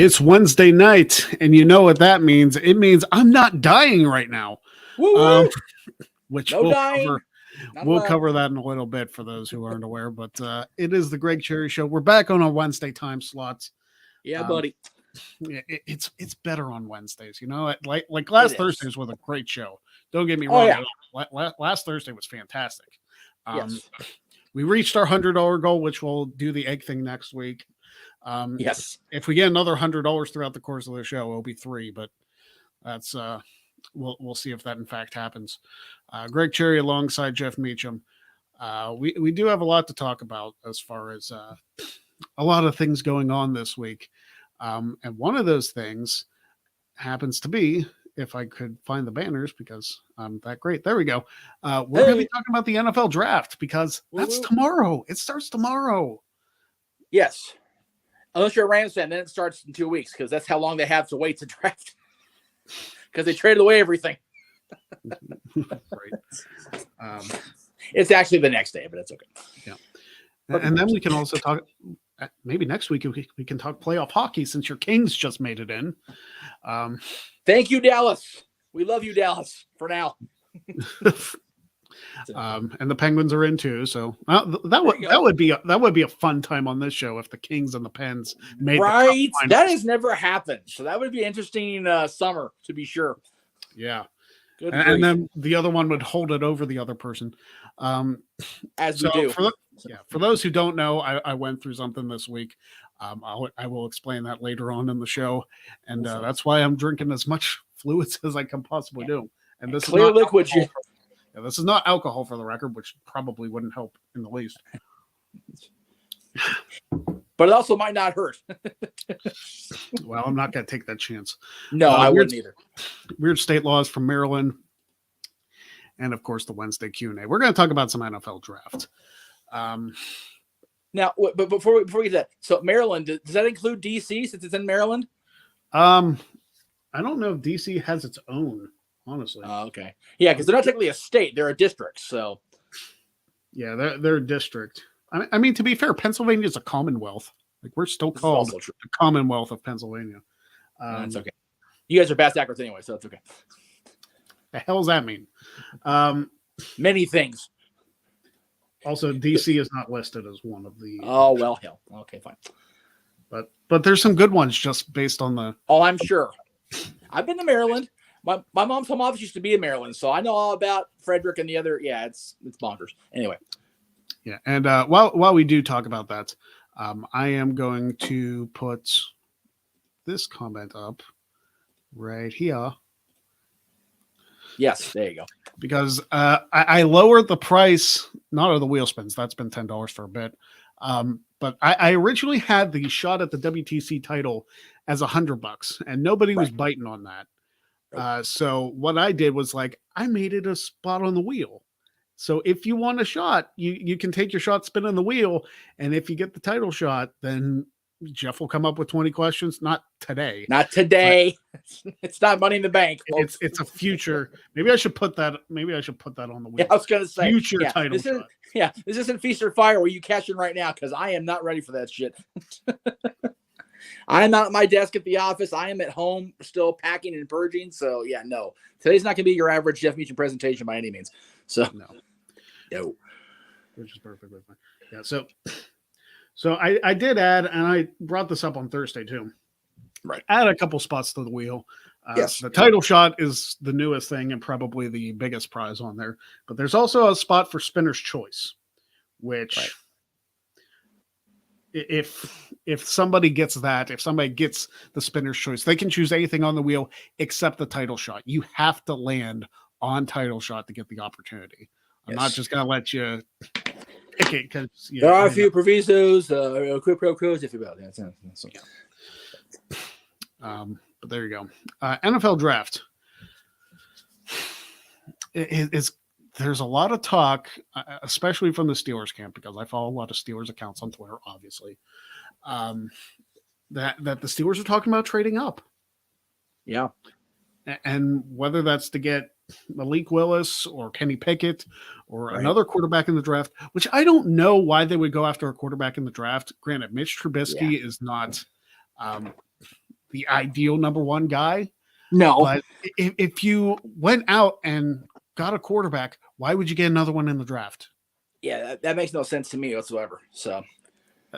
It's Wednesday night, and you know what that means. It means I'm not dying right now. Woo-woo! Which No we'll dying. cover. Not We'll allowed. cover that in a little bit for those who aren't aware. But it is the Greg Cherry Show. We're back on our Wednesday time slots. Yeah, buddy. It's better on Wednesdays. You know, like last It is. Thursdays was a great show. Don't get me Oh, wrong. yeah. Last Thursday was fantastic. Yes. We reached our $100 goal, which we'll do the egg thing next week. Yes. If we get another $100 throughout the course of the show, it'll be 3. But that's we'll see if that in fact happens. Greg Cherry alongside Jeff Meacham. We do have a lot to talk about as far as a lot of things going on this week. And one of those things happens to be, if I could find the banners because I'm that great. There we go. We're going to be talking about the NFL draft because that's tomorrow. It starts tomorrow. Yes. Unless you're a Rams fan, then it starts in 2 weeks because that's how long they have to wait to draft. Because they traded away everything. Right. It's actually the next day, but that's okay. Yeah. And then we can also talk, maybe next week we can talk playoff hockey since your Kings just made it in. Thank you, Dallas. We love you, Dallas, for now. And the Penguins are in too, so that would be a fun time on this show if the Kings and the Pens made right. That has never happened, so that would be an interesting summer to be sure. Yeah, and then the other one would hold it over the other person, as we do. For those who don't know, I went through something this week. I will explain that later on in the show, and that's why I'm drinking as much fluids as I can possibly do. And this clear is not liquid. This is not alcohol for the record, which probably wouldn't help in the least. But it also might not hurt. Well, I'm not going to take that chance. No, I wouldn't either. Weird state laws from Maryland. And, of course, the Wednesday Q&A. We're going to talk about some NFL draft. Now, but before we get to that, so Maryland, does that include D.C. since it's in Maryland? I don't know if D.C. has its own. Honestly. Okay. Yeah, because they're not technically a state; they're a district. So. Yeah, they're a district. I mean, to be fair, Pennsylvania is a commonwealth. Like we're still called the Commonwealth of Pennsylvania. That's okay. You guys are bass backwards anyway, so that's okay. The hell does that mean? Many things. Also, DC is not listed as one of the. Oh well, hell. Okay, fine. But there's some good ones just based on the. Oh, I'm sure. I've been to Maryland. My mom's home office used to be in Maryland, so I know all about Frederick and the other. Yeah, it's bonkers. Anyway. Yeah, and while we do talk about that, I am going to put this comment up right here. Yes, there you go. Because I lowered the price, not of the wheel spins. That's been $10 for a bit. But I originally had the shot at the WTC title as $100, and nobody was biting on that. So what I did was I made it a spot on the wheel. So if you want a shot, you can take your shot, spin on the wheel. And if you get the title shot, then Jeff will come up with 20 questions. Not today. Not today. It's not Money in the Bank. It's a future. Maybe I should put that on the wheel. Yeah, I was going to say. Future title shot. This isn't Feast or Fire where you cash in right now because I am not ready for that shit. I am not at my desk at the office. I am at home still packing and purging. So, yeah, no. Today's not going to be your average Jeff Meacham presentation by any means. So, no. Which is perfectly fine. Yeah, so I did add, and I brought this up on Thursday too. Right. Add a couple spots to the wheel. Yes. The title shot is the newest thing and probably the biggest prize on there. But there's also a spot for Spinner's Choice, which if somebody gets that, if somebody gets the Spinner's Choice, they can choose anything on the wheel except the title shot. You have to land on title shot to get the opportunity. I'm not just going to let you pick it because there are a few provisos, quid pro quos, if you will. But there you go. NFL draft. There's a lot of talk, especially from the Steelers camp, because I follow a lot of Steelers accounts on Twitter, obviously, that the Steelers are talking about trading up. Yeah. And whether that's to get Malik Willis or Kenny Pickett or another quarterback in the draft, which I don't know why they would go after a quarterback in the draft. Granted, Mitch Trubisky is not the ideal number one guy. No, But if you went out and got a quarterback, why would you get another one in the draft? yeah, that makes no sense to me whatsoever. So,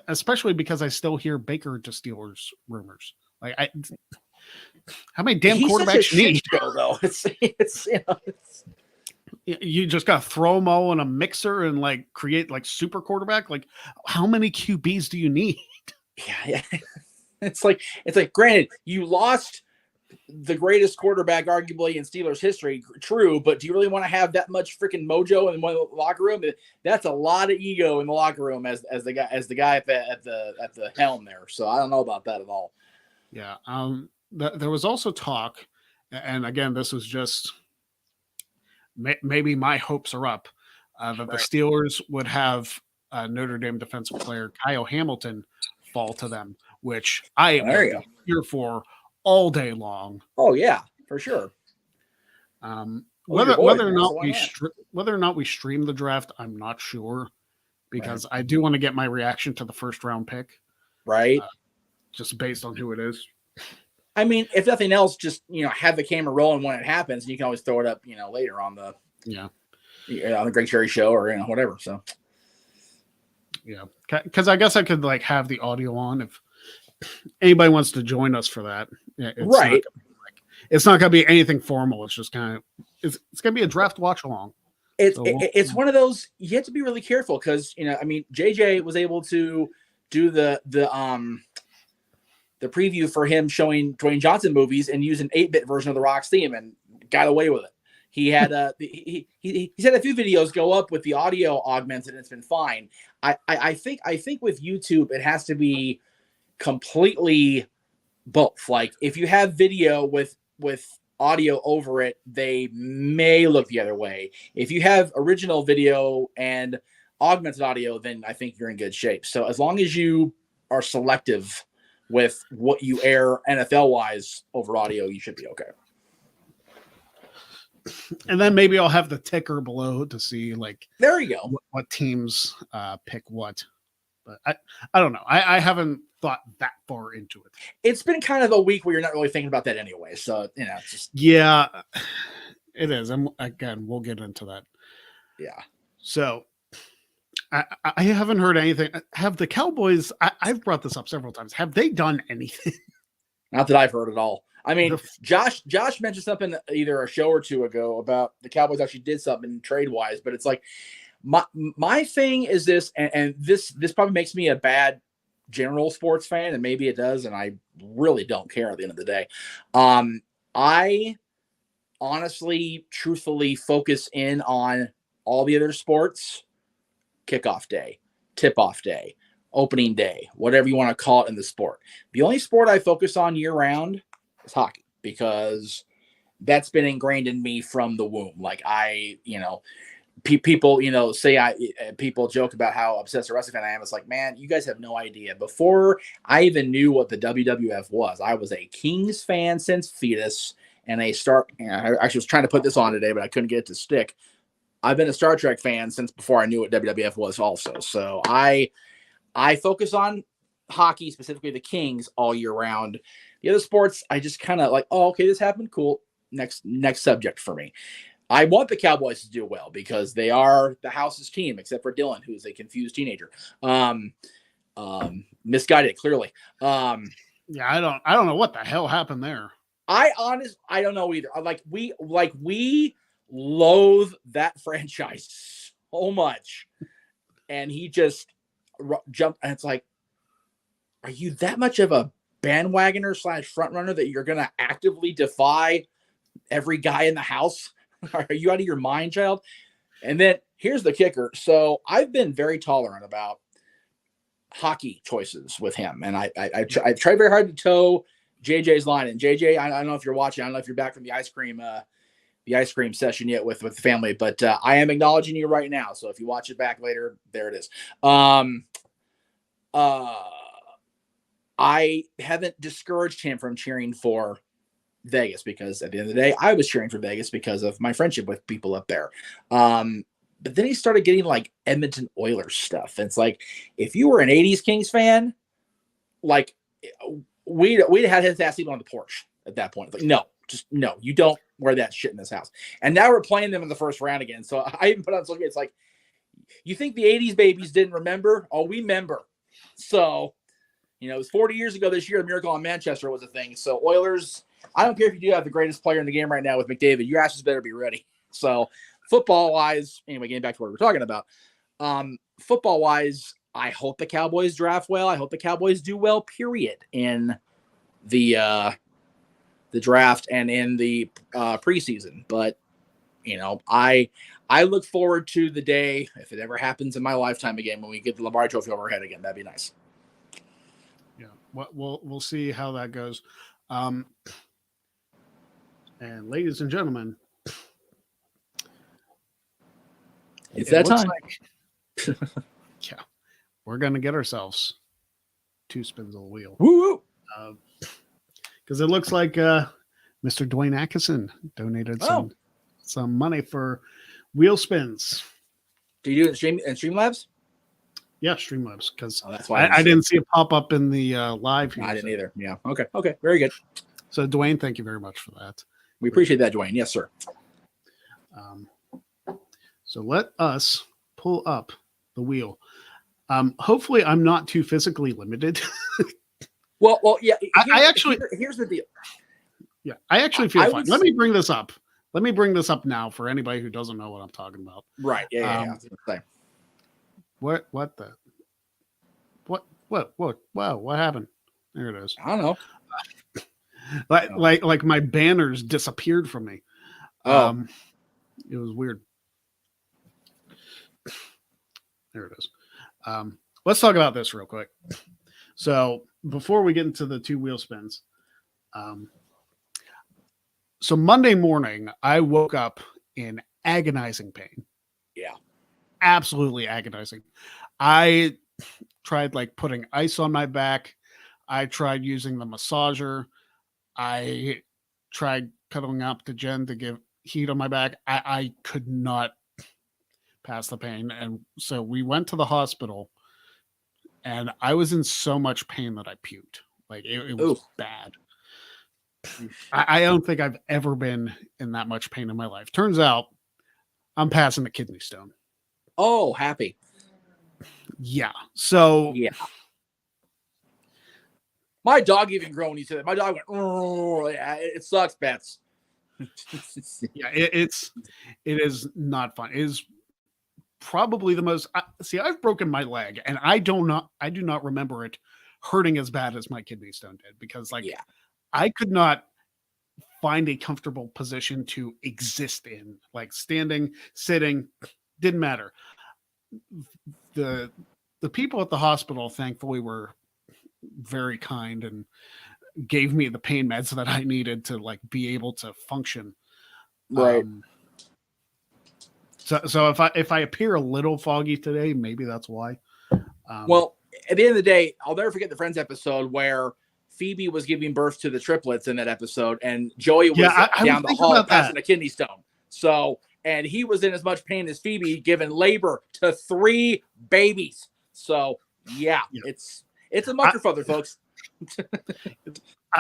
especially because I still hear Baker to Steelers rumors. Like, how many damn quarterbacks you need? Show, though. It's you just got to throw them all in a mixer and like create like super quarterback. Like, how many QBs do you need? Yeah. It's like granted, you lost the greatest quarterback arguably in Steelers history, true, but do you really want to have that much freaking mojo in one locker room? That's a lot of ego in the locker room as the guy at the helm there. So I don't know about that at all. Yeah. There was also talk, and again, this was just maybe my hopes are up, that the Steelers would have Notre Dame defensive player Kyle Hamilton fall to them, which I am here for all day long. Oh yeah, for sure. Whether or not we stream the draft, I'm not sure, because I do want to get my reaction to the first round pick, right? Just based on who it is. I mean, if nothing else, just have the camera rolling when it happens, and you can always throw it up, later on the on the Greg Cherry show or whatever. So yeah, because I guess I could like have the audio on if anybody wants to join us for that. Right. It's not going to be anything formal. It's just kind of it's going to be a draft watch along. It's one of those you have to be really careful because I mean JJ was able to do the preview for him showing Dwayne Johnson movies and use an 8-bit version of the Rock's theme and got away with it. He had he's had a few videos go up with the audio augmented and it's been fine. I think with YouTube it has to be completely both. Like if you have video with audio over it, they may look the other way. If you have original video and augmented audio, then I think you're in good shape. So as long as you are selective with what you air NFL wise over audio, you should be okay. And then maybe I'll have the ticker below to see like there you go what teams pick what. But I don't know. I haven't thought that far into it. It's been kind of a week where you're not really thinking about that anyway. So it's just it is. And again, we'll get into that. Yeah. So I haven't heard anything. Have the Cowboys? I've brought this up several times. Have they done anything? Not that I've heard at all. I mean, Josh mentioned something either a show or two ago about the Cowboys actually did something trade wise, but it's like my thing is this, and this probably makes me a bad general sports fan, and maybe it does, and I really don't care at the end of the day. I honestly, truthfully focus in on all the other sports. Kickoff day, tip-off day, opening day, whatever you want to call it in the sport. The only sport I focus on year-round is hockey because that's been ingrained in me from the womb. Like people, say people joke about how obsessed a wrestling fan I am. It's like, man, you guys have no idea. Before I even knew what the WWF was, I was a Kings fan since fetus, and I actually was trying to put this on today, but I couldn't get it to stick. I've been a Star Trek fan since before I knew what WWF was also. So I focus on hockey, specifically the Kings, all year round. The other sports, I just kind of like, oh, okay, this happened. Cool. Next subject for me. I want the Cowboys to do well because they are the house's team, except for Dylan, who's a confused teenager. Misguided, clearly. Yeah, I don't know what the hell happened there. I don't know either. We loathe that franchise so much, and he just jumped, and it's like, are you that much of a bandwagoner / front runner that you're going to actively defy every guy in the house? Are you out of your mind, child? And then here's the kicker. So I've been very tolerant about hockey choices with him, and I tried very hard to toe JJ's line. And JJ, I don't know if you're watching. I don't know if you're back from the ice cream session yet with the family, but I am acknowledging you right now. So if you watch it back later, there it is. I haven't discouraged him from cheering for Vegas because at the end of the day, I was cheering for Vegas because of my friendship with people up there. But then he started getting like Edmonton Oilers stuff. And it's like, if you were an 80s Kings fan, like we had his ass even on the porch at that point. Like, no, just no, you don't wear that shit in this house. And now we're playing them in the first round again. So I even put on social media, it's like, you think the 80s babies didn't remember? Oh, we remember. So, it was 40 years ago this year, the Miracle on Manchester was a thing. So Oilers, I don't care if you do have the greatest player in the game right now with McDavid, your asses better be ready. So football-wise, anyway, getting back to what we're talking about, football-wise, I hope the Cowboys draft well. I hope the Cowboys do well, period, in the draft and in the preseason. But, I look forward to the day, if it ever happens in my lifetime again, when we get the Lombardi Trophy over our head again. That'd be nice. Yeah, we'll see how that goes. And ladies and gentlemen, it's that time. Yeah, we're gonna get ourselves 2 spins of the wheel. Woo! Because it looks like Mr. Dwayne Atkinson donated some money for wheel spins. Do you do it in Streamlabs? Yeah, Streamlabs. Because that's why I didn't see it pop up in the live. Here, I didn't either. Yeah. Okay. Very good. So Dwayne, thank you very much for that. We appreciate that, Dwayne. Yes, sir. So let us pull up the wheel. Hopefully, I'm not too physically limited. Well, yeah. Here's the deal. Yeah, I actually feel fine. Let me bring this up. Let me bring this up now for anybody who doesn't know what I'm talking about. Right. Yeah. What the? What? Wow! What happened? There it is. I don't know. Like my banners disappeared from me. It was weird. There it is. Let's talk about this real quick. So before we get into the 2 wheel spins, so Monday morning, I woke up in agonizing pain. Yeah. Absolutely agonizing. I tried putting ice on my back. I tried using the massager. I tried cuddling up to Jen to give heat on my back. I could not pass the pain. And so we went to the hospital and I was in so much pain that I puked. It was bad. I don't think I've ever been in that much pain in my life. Turns out I'm passing a kidney stone. Oh, happy. Yeah. So yeah. My dog even groaned. He said that. My dog went, oh, yeah, it sucks, Bets. Yeah, it is not fun. It is probably the most. I've broken my leg, and I do not remember it hurting as bad as my kidney stone did because, I could not find a comfortable position to exist in. Standing, sitting, didn't matter. The people at the hospital, thankfully, were very kind and gave me the pain meds that I needed to be able to function. Right. So if I appear a little foggy today, maybe that's why. Well, at the end of the day, I'll never forget the Friends episode where Phoebe was giving birth to the triplets in that episode, and Joey was down the hall passing a kidney stone. So, and he was in as much pain as Phoebe, giving labor to 3 babies. So, yeah. It's a motherfucker, folks.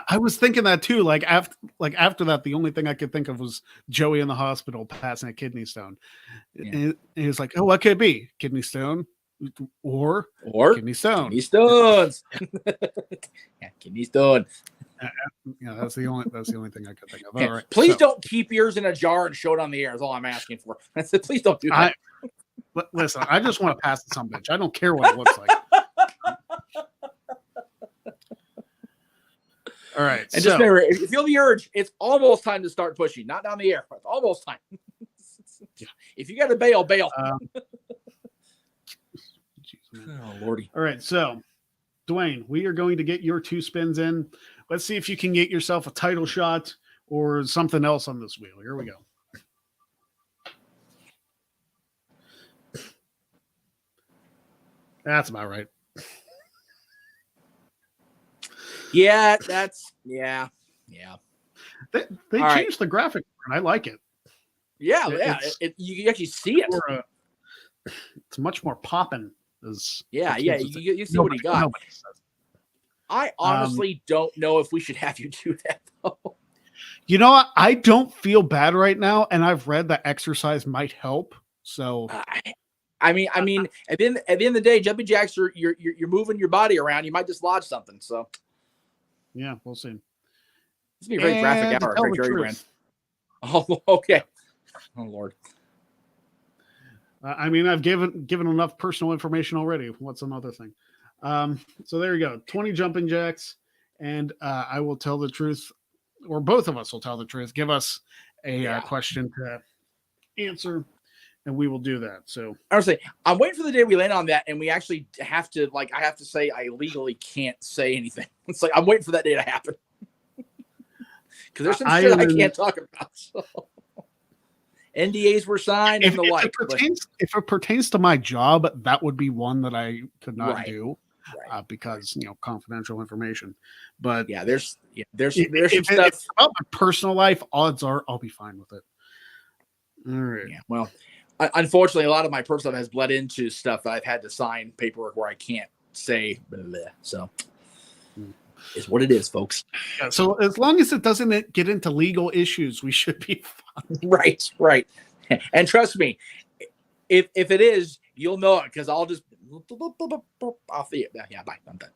I was thinking that too. After that, the only thing I could think of was Joey in the hospital passing a kidney stone. Yeah. And he was like, "Oh, what could it be? Kidney stone, or kidney stone? Kidney stones? Yeah, kidney stone." Yeah, that's the only thing I could think of. Yeah. All right, please don't keep yours in a jar and show it on the air. Is all I'm asking for. I said, please don't do that. Listen, I just want to pass it some bitch. I don't care what it looks like. All right. And just remember, if you feel the urge, it's almost time to start pushing. Not down the air. It's almost time. Yeah. If you got to bail, bail. Oh, Lordy. All right. So, Dwayne, we are going to get your 2 spins in. Let's see if you can get yourself a title shot or something else on this wheel. Here we go. That's about right. Yeah, yeah. They changed the graphic, and I like it. Yeah, you actually see it. It's much more popping. You see what he got. I honestly don't know if we should have you do that though. You know what? I don't feel bad right now, and I've read that exercise might help. So I mean, at the end of the day, jumping jacks, you're moving your body around. You might dislodge something. So yeah, we'll see. It's gonna be a very graphic And to hour. tell Greg the Jerry truth, brand. Oh, okay. Oh Lord. I mean, I've given enough personal information already. What's another thing? So there you go. 20 jumping jacks, and I will tell the truth, or both of us will tell the truth. Give us a question to answer, and we will do that. So Honestly, I'm waiting for the day we land on that, and we actually have to I have to say I legally can't say anything. It's like I'm waiting for that day to happen because there's some shit I can't talk about. So. NDAs were signed and the like. If it pertains to my job, that would be one that I could not do because confidential information. But yeah, there's some stuff about my personal life. Odds are I'll be fine with it. All right. Yeah. Well, unfortunately, a lot of my personal life has bled into stuff that I've had to sign paperwork where I can't say blah, blah, blah. So. Is what it is, folks. Yeah, so as long as it doesn't get into legal issues, we should be fine. Right. And trust me, if it is, you'll know it because I'll just I'll see it. Yeah, bye. I'm done.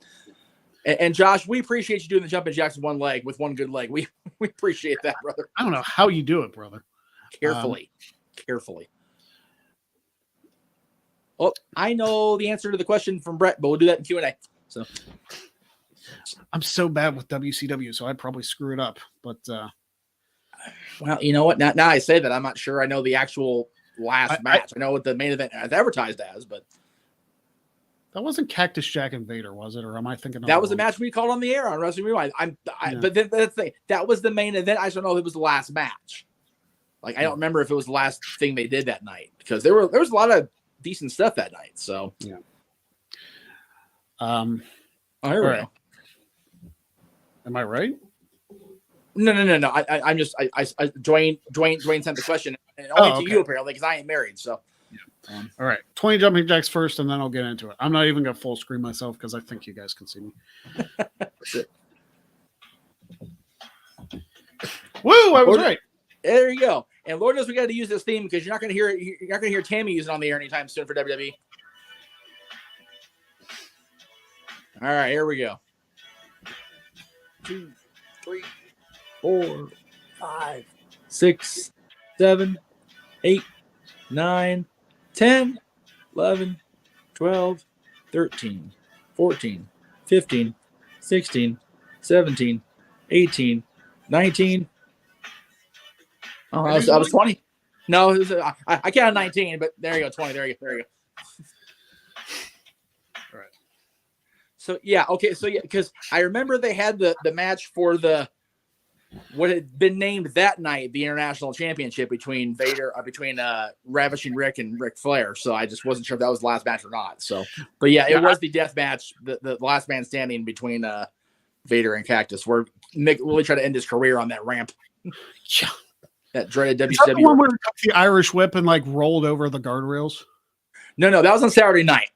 And Josh, we appreciate you doing the jumping jacks with one leg, with one good leg. We appreciate that, brother. I don't know how you do it, brother. Carefully. Oh, I know the answer to the question from Brett, but we'll do that in Q&A. So. I'm so bad with WCW, so I'd probably screw it up. But well, you know what? Now I say that, I'm not sure I know the actual last match. I know what the main event is advertised as, but that wasn't Cactus Jack and Vader, was it? Or am I thinking that was a match we called on the air on Wrestling Rewind? But then the thing, that was the main event. I just don't know if it was the last match. Like I don't remember if it was the last thing they did that night because there was a lot of decent stuff that night. So yeah. Here we go. Am I right? No. I'm just Dwayne sent the question and only to you apparently because I ain't married. So, all right, 20 jumping jacks first, and then I'll get into it. I'm not even gonna full screen myself because I think you guys can see me. That's it. Woo! I was right. There you go. And Lord knows we got to use this theme because you're not gonna hear Tammy use it on the air anytime soon for WWE. All right, here we go. 2, 3, 4, 5, 6, 7, 8, 9, 10, 11, 12, 13, 14, 15, 16, 17, 18, 19. Oh, I was 20. No, I counted 19, but there you go, 20. There you go. So yeah, okay, so yeah, because I remember they had the match for what had been named that night the International Championship between Ravishing Rick and Ric Flair. So I just wasn't sure if that was the last match or not. So, but yeah, it was the death match, the last man standing between Vader and Cactus, where Nick really tried to end his career on that ramp. Yeah, that dreaded WCW. Is that the one where he took the Irish whip and rolled over the guardrails? No, that was on Saturday night.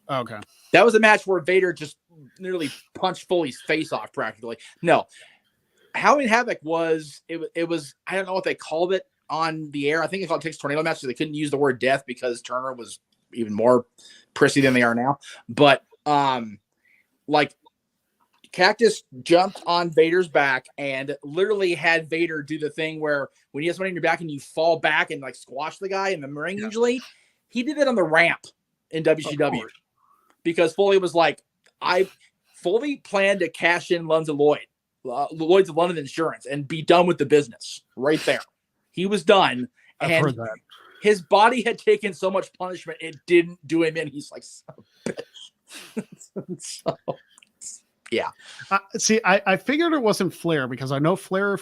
Okay. That was a match where Vader just nearly punched Foley's face off practically. No. Halloween Havoc was I don't know what they called it on the air. I think they called it Texas Tornado match, so they couldn't use the word death because Turner was even more prissy than they are now. But Cactus jumped on Vader's back and literally had Vader do the thing where when you have somebody in your back and you fall back and squash the guy in the ring usually, he did it on the ramp in WCW. Because Foley was Foley planned to cash in Lloyd's of London Insurance and be done with the business right there. He was done. I've heard that. His body had taken so much punishment, it didn't do him in. He's like, son of a bitch. So, yeah. See, I figured it wasn't Flair because I know Flair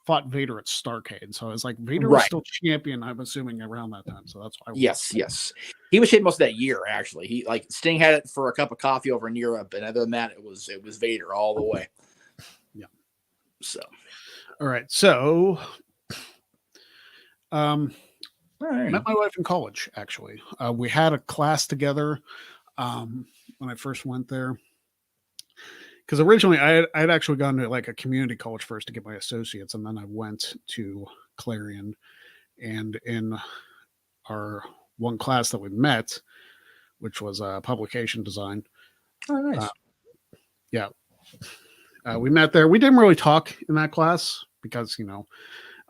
fought Vader at Starrcade. So it's Vader was still champion, I'm assuming, around that time. So that's why. Yes. He was hit most of that year, actually. He Sting had it for a cup of coffee over in Europe, and other than that, it was Vader all the way. Yeah. So, all right. So, I met my wife in college. Actually, we had a class together when I first went there. because originally I'd actually gone to like a community college first to get my associates, and then I went to Clarion, and in our one class that we met, which was publication design. Oh, nice. We met there. We didn't really talk in that class because,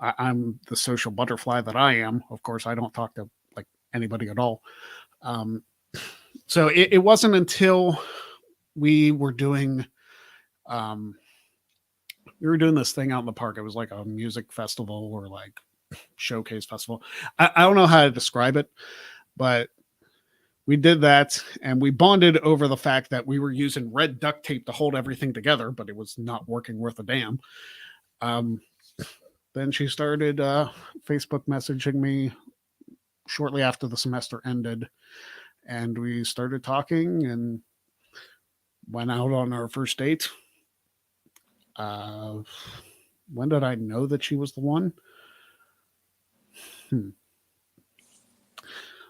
I'm the social butterfly that I am. Of course, I don't talk to like anybody at all. So it wasn't until we were doing this thing out in the park. It was like a music festival or like showcase festival. I don't know how to describe it, but we did that and we bonded over the fact that we were using red duct tape to hold everything together, but it was not working worth a damn. Then she started Facebook messaging me shortly after the semester ended, and we started talking and went out on our first date. When did I know that she was the one?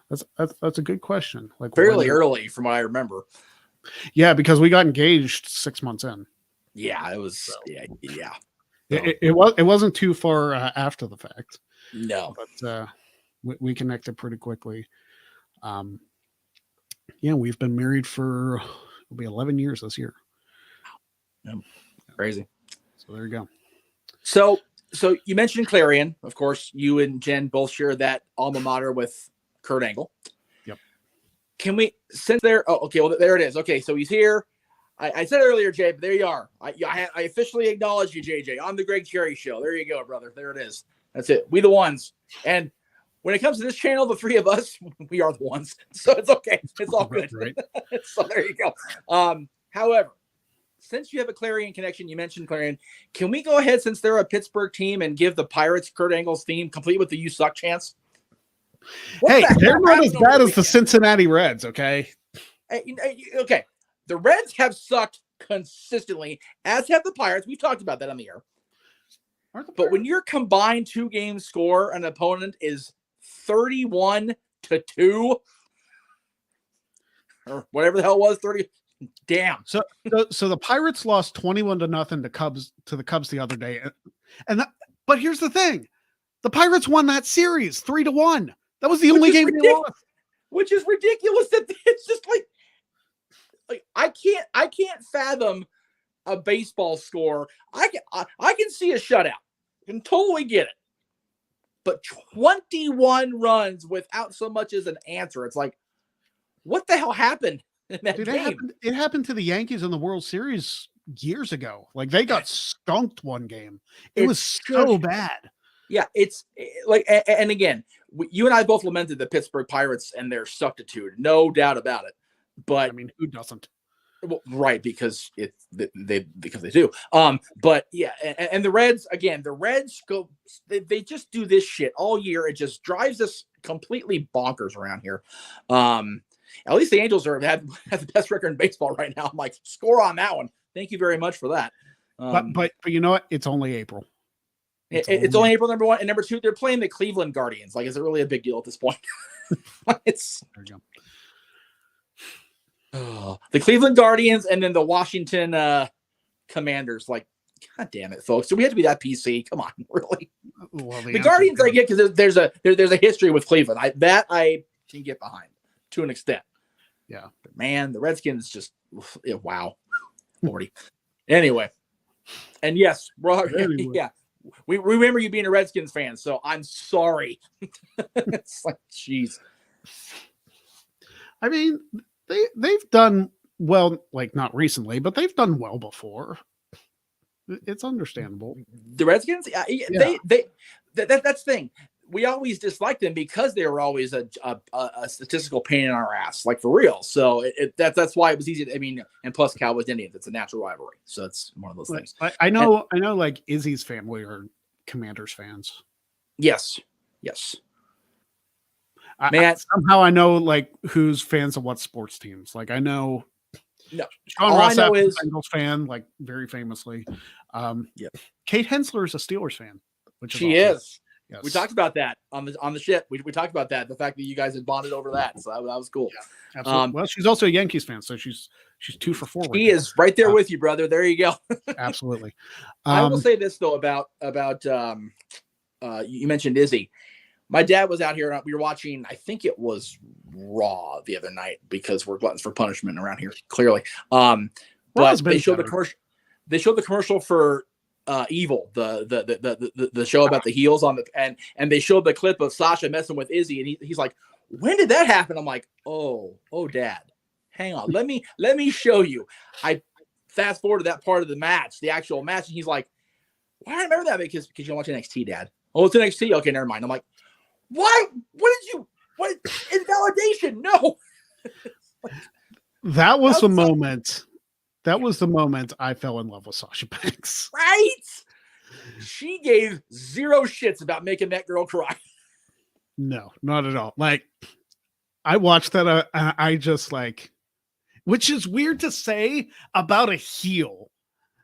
That's a good question. Like Fairly early from what I remember. Yeah, because we got engaged 6 months in. Yeah, it was. Yeah. It wasn't too far after the fact. No, but we connected pretty quickly. Yeah, we've been married for it'll be 11 years this year. Crazy. So there you go. So you mentioned Clarion, of course. You and Jen both share that alma mater with Kurt Angle. Yep. Can we, since there? Oh, okay. Well, there it is. Okay, so he's here. I said earlier, Jay, but there you are. I officially acknowledge you, JJ, on the Greg Cherry Show. There you go, brother. There it is. That's it. We the ones. And when it comes to this channel, the three of us, we are the ones. So it's okay. It's all good. Right. So there you go. However, since you have a Clarion connection, you mentioned Clarion. Can we go ahead, since they're a Pittsburgh team, and give the Pirates Kurt Angle's theme complete with the "You Suck" chance? Hey, they're not as bad as the Cincinnati Reds, okay? Okay. The Reds have sucked consistently, as have the Pirates. We've talked about that on the air. But when your combined 2-game score, an opponent is 31-2, or whatever the hell it was, 30. Damn. So the Pirates lost 21-0 to the Cubs the other day, but here's the thing: the Pirates won that series 3-1. That was the only game they lost, which is ridiculous. That it's just like I can't fathom a baseball score. I can see a shutout. I can totally get it. But 21 runs without so much as an answer. It's like, what the hell happened in that game? It happened to the Yankees in the World Series years ago. Like they got skunked one game. It was so bad. Yeah, it's like, and again, you and I both lamented the Pittsburgh Pirates and their suctitude, no doubt about it. But I mean, who doesn't? Well, right, because they do. But yeah, and the Reds, again, they just do this shit all year. It just drives us completely bonkers around here. At least the Angels have the best record in baseball right now. I'm like, score on that one. Thank you very much for that. But you know what? It's only April. It's only April, number one. And number two, they're playing the Cleveland Guardians. Like, is it really a big deal at this point? There you go. Oh, the Cleveland Guardians and then the Washington Commanders. Like, God damn it, folks. Do we have to be that PC? Come on, really? Well, the Guardians I get because there's a history with Cleveland. I can get behind to an extent. Yeah. But man, the Redskins just wow. 40. Anyway. And yes, yeah. We remember you being a Redskins fan, so I'm sorry. It's like, jeez. I mean, they've done well, like not recently, but they've done well before. It's understandable. The Redskins, that's the thing. We always disliked them because they were always a statistical pain in our ass, like for real. So that's why it was easy. I mean, and plus Cowboys Indians, it's a natural rivalry. So it's one of those things. I know. Like Izzy's family are Commanders fans. Yes. Man, somehow I know like who's fans of what sports teams. Like I know. No, Sean Ross is a Bengals fan, like very famously. Yeah. Kate Hensler is a Steelers fan, which she is. Yes. We talked about that on the ship. We talked about that, the fact that you guys had bonded over that. So that was cool. Yeah, absolutely. Well, she's also a Yankees fan, so she's 2 for 4. He is right there with you, brother. There you go. Absolutely. I will say this though about you mentioned Izzy. My dad was out here and we were watching, I think it was Raw the other night because we're gluttons for punishment around here, clearly. But they showed the commercial for Evil, the show about the heels on the and they showed the clip of Sasha messing with Izzy, and he's like, when did that happen? I'm like, oh Dad, hang on, let me show you. I fast forward to that part of the match, the actual match, and he's like, why do I remember that? Because you don't watch NXT, Dad. Oh, it's NXT. Okay, never mind. I'm like, why? What invalidation? No. That was the moment. That was the moment I fell in love with Sasha Banks. Right? She gave 0 shits about making that girl cry. No, not at all. Like, I watched that. I just like, which is weird to say about a heel.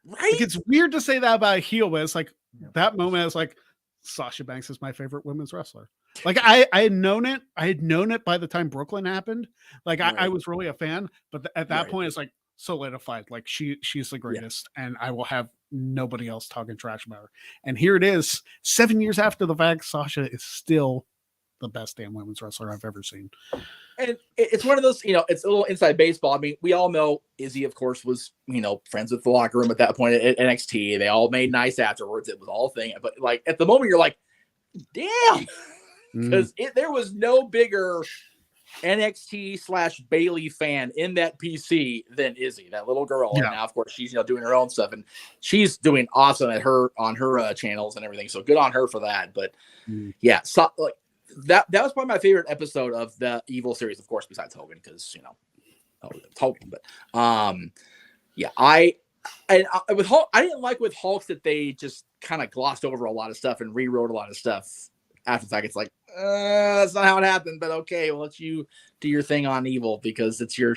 Right? Like, it's weird to say that about a heel, but it's like that moment. I was like, Sasha Banks is my favorite women's wrestler. Like I had known it. I had known it by the time Brooklyn happened. Like I was really a fan, but at that point, it's like solidified. Like she's the greatest, and I will have nobody else talking trash about her. And here it is, 7 years after the fact, Sasha is still the best damn women's wrestler I've ever seen. And it's one of those, it's a little inside baseball. I mean, we all know Izzy, of course, was, friends with the locker room at that point at NXT. They all made nice afterwards. It was all a thing. But like at the moment, you're like, damn, because there was no bigger NXT / Bayley fan in that PC than Izzy, that little girl. Yeah. And now, of course, she's doing her own stuff, and she's doing awesome on her channels and everything. So good on her for that. But yeah, so like that was probably my favorite episode of the Evil series, of course, besides Hogan, because it's Hogan. But yeah, with Hulk, I didn't like with Hulk that they just kind of glossed over a lot of stuff and rewrote a lot of stuff. After the fact, it's like, that's not how it happened, but okay, we'll let you do your thing on Evil because it's your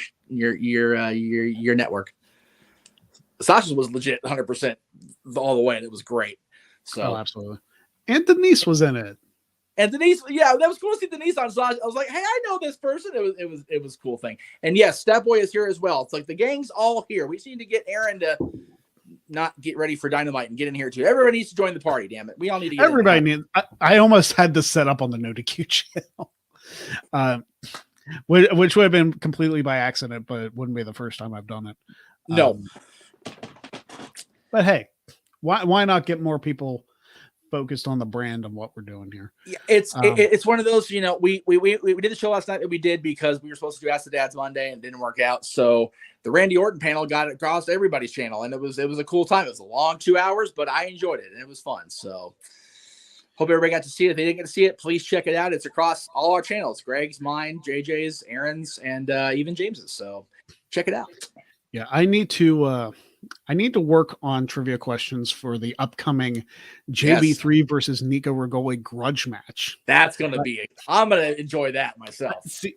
network. Sasha's was legit 100% all the way, and it was great. So absolutely. And Denise was in it. And Denise, yeah, that was cool to see Denise on Sasha. I was like, hey, I know this person. It was a cool thing. And yes, Stat Boy is here as well. It's like the gang's all here. We just need to get Aaron to not get ready for Dynamite and get in here too. Everybody needs to join the party. Damn it, we all need to. Get Everybody needs. I almost had this set up on the No DQ channel, which would have been completely by accident, but it wouldn't be the first time I've done it. No, but hey, why not get more people focused on the brand and what we're doing here? Yeah, it's one of those. We did the show last night that we did because we were supposed to do Ask the Dads Monday and it didn't work out. So the Randy Orton panel got it across everybody's channel, and it was a cool time. It was a long 2 hours, but I enjoyed it and it was fun. So hope everybody got to see it. If they didn't get to see it, please check it out. It's across all our channels: Greg's, mine, JJ's, Aaron's, and even James's. So check it out. Yeah, I need to work on trivia questions for the upcoming JB3 versus Nico Rigoli grudge match. That's going to be I'm going to enjoy that myself. See,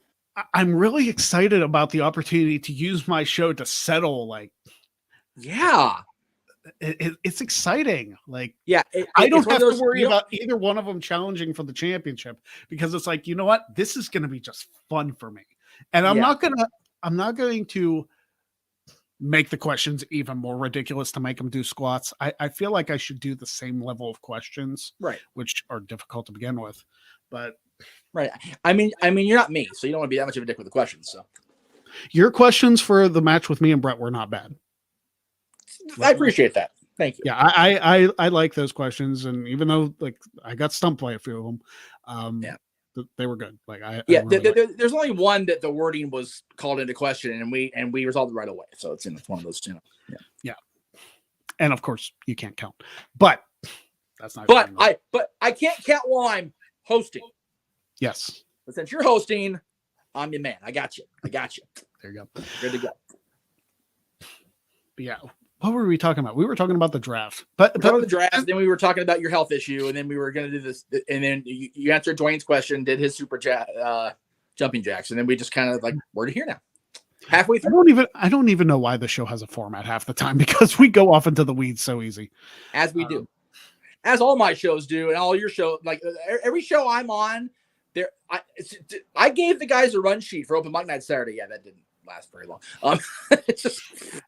I'm really excited about the opportunity to use my show to settle. It's exciting. I don't have to worry about either one of them challenging for the championship, because it's like, you know what? This is going to be just fun for me. And I'm not going to make the questions even more ridiculous to make them do squats. I feel like I should do the same level of questions, right, which are difficult to begin with. But right, I mean, you're not me, so you don't want to be that much of a dick with the questions. So your questions for the match with me and Brett were not bad. I appreciate that. Thank you. Yeah, I like those questions, and even though I got stumped by a few of them, they were good. There's only one that the wording was called into question, and we resolved it right away. So it's one of those, Yeah. And of course you can't count, but that's not. But I can't count while I'm hosting. Yes. But since you're hosting, I'm your man. I got you. There you go. Good to go. But yeah. What were we talking about? We were talking about the draft. But the draft, then we were talking about your health issue, and then we were going to do this, and then you answered Dwayne's question, did his super jumping jacks, and then we just kind of we're here now. Halfway through. I don't even know why the show has a format half the time, because we go off into the weeds so easy. As we do. as all my shows do, and all your show, like every show I'm on, I gave the guys a run sheet for open mic night Saturday. Yeah, that didn't last very long. It's just,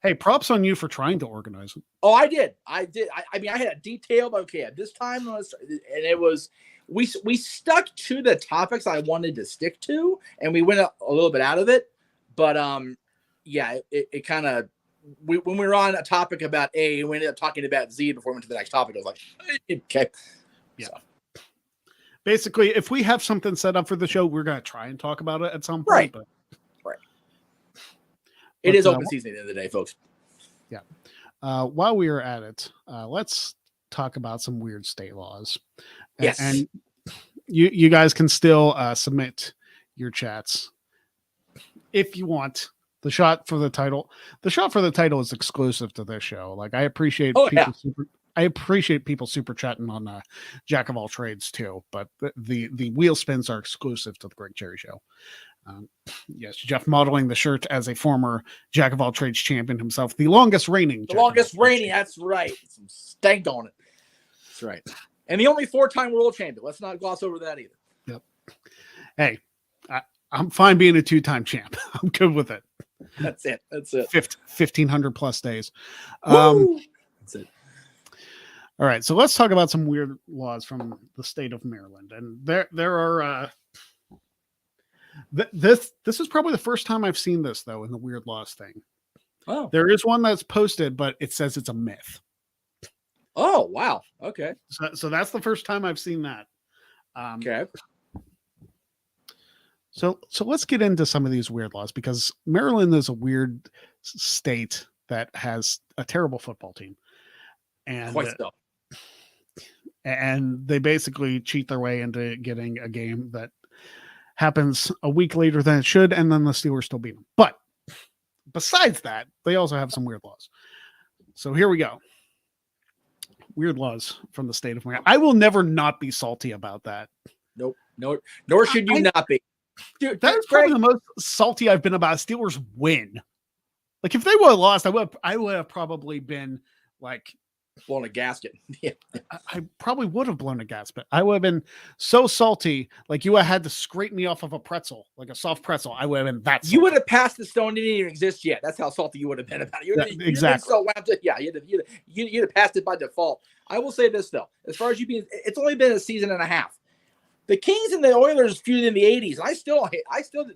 Hey, props on you for trying to organize it. oh, I did. I mean, I had a detailed. Okay, at this time, and it was we stuck to the topics I wanted to stick to, and we went a little bit out of it. But yeah, it kind of. When we were on a topic about A, we ended up talking about Z before we went to the next topic. I was like, okay. Yeah. So. Basically, if we have something set up for the show, we're going to try and talk about it at some point. Right. But, It is open season at the end of the day, folks. Yeah. While we are at it, let's talk about some weird state laws. Yes. And you guys can still submit your chats if you want. The shot for the title is exclusive to this show. Like, I appreciate people super chatting on Jack of All Trades too, but the wheel spins are exclusive to the Greg Cherry Show. Yes, Jeff modeling the shirt as a former Jack of All Trades champion himself, the longest reigning. That's right. Some stank on it. That's right. And the only 4-time world champion. Let's not gloss over that either. Yep. Hey, I'm fine being a 2-time champ. I'm good with it. That's it. 1,500 plus days. That's it. All right, so let's talk about some weird laws from the state of Maryland, and there are. This is probably the first time I've seen this though in the weird laws thing. Oh, there is one that's posted, but it says it's a myth. Oh wow. Okay. So that's the first time I've seen that. Okay. So let's get into some of these weird laws, because Maryland is a weird state that has a terrible football team, and quite so. And they basically cheat their way into getting a game that happens a week later than it should, and then the Steelers still beat them. But besides that, they also have some weird laws. So here we go. Weird laws from the state of Maryland. I will never not be salty about that. Nope. Nor should you not be. Dude, that's probably the most salty I've been about a Steelers win. Like, if they would have lost, I would have probably been like blown a gasket. Yeah. I probably would have blown a gasket. I would have been so salty, like you would have had to scrape me off of a pretzel, like a soft pretzel. I would have been that salty. You would have passed the stone, didn't even exist yet. That's how salty you would have been about it. Exactly. So yeah, you'd have passed it by default. I will say this though, as far as you being, it's only been a season and a half. The Kings and the Oilers feuded in the 80s. And I still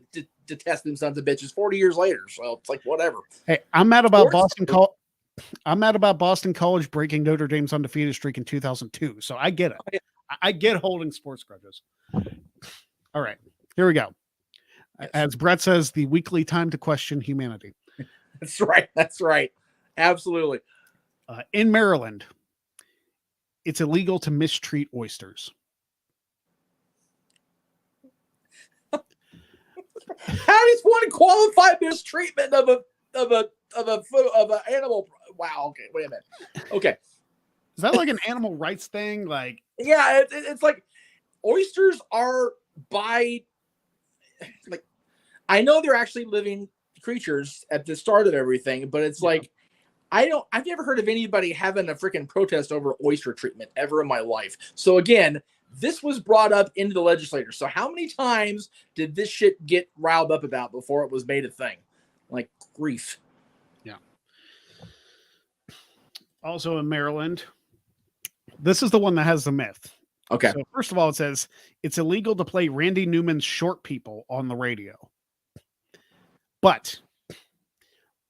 detest them sons of bitches 40 years later. So it's like, whatever. Hey, I'm mad about Boston College breaking Notre Dame's undefeated streak in 2002. So I get it. I get holding sports grudges. All right, here we go. As Brett says, the weekly time to question humanity. That's right. Absolutely. In Maryland, it's illegal to mistreat oysters. How does one qualify mistreatment of an animal? Wow. Okay. Wait a minute. Okay. Is that like an animal rights thing? Like, yeah, it's like oysters are by, like, I know they're actually living creatures at the start of everything, but it's like, I've never heard of anybody having a freaking protest over oyster treatment ever in my life. So again, this was brought up into the legislature. So how many times did this shit get riled up about before it was made a thing? Like, grief. Yeah. Also in Maryland, this is the one that has the myth. Okay. So first of all, it says it's illegal to play Randy Newman's Short People on the radio. But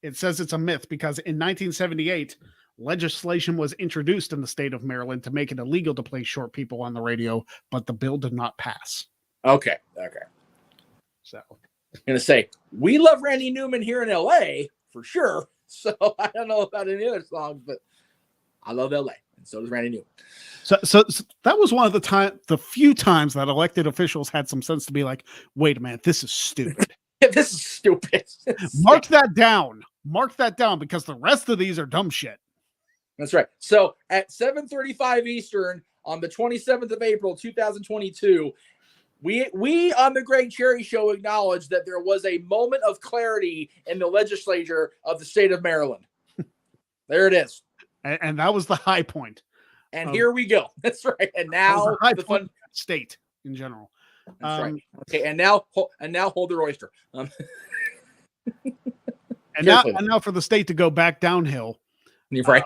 it says it's a myth because in 1978, legislation was introduced in the state of Maryland to make it illegal to play Short People on the radio, but the bill did not pass. Okay. So I'm going to say, we love Randy Newman here in LA for sure. So I don't know about any other songs, but I love LA. And so does Randy Newman. So that was one of the few times that elected officials had some sense to be like, wait a minute, this is stupid. This is stupid. Mark that down because the rest of these are dumb shit. That's right. So at 7:35 Eastern on the 27th of April, 2022, we on the Greg Cherry Show acknowledged that there was a moment of clarity in the legislature of the state of Maryland. There it is. And that was the high point. And here we go. That's right. And now the fun state in general. That's right. Okay, and now hold their oyster. And now for the state to go back downhill. You're right.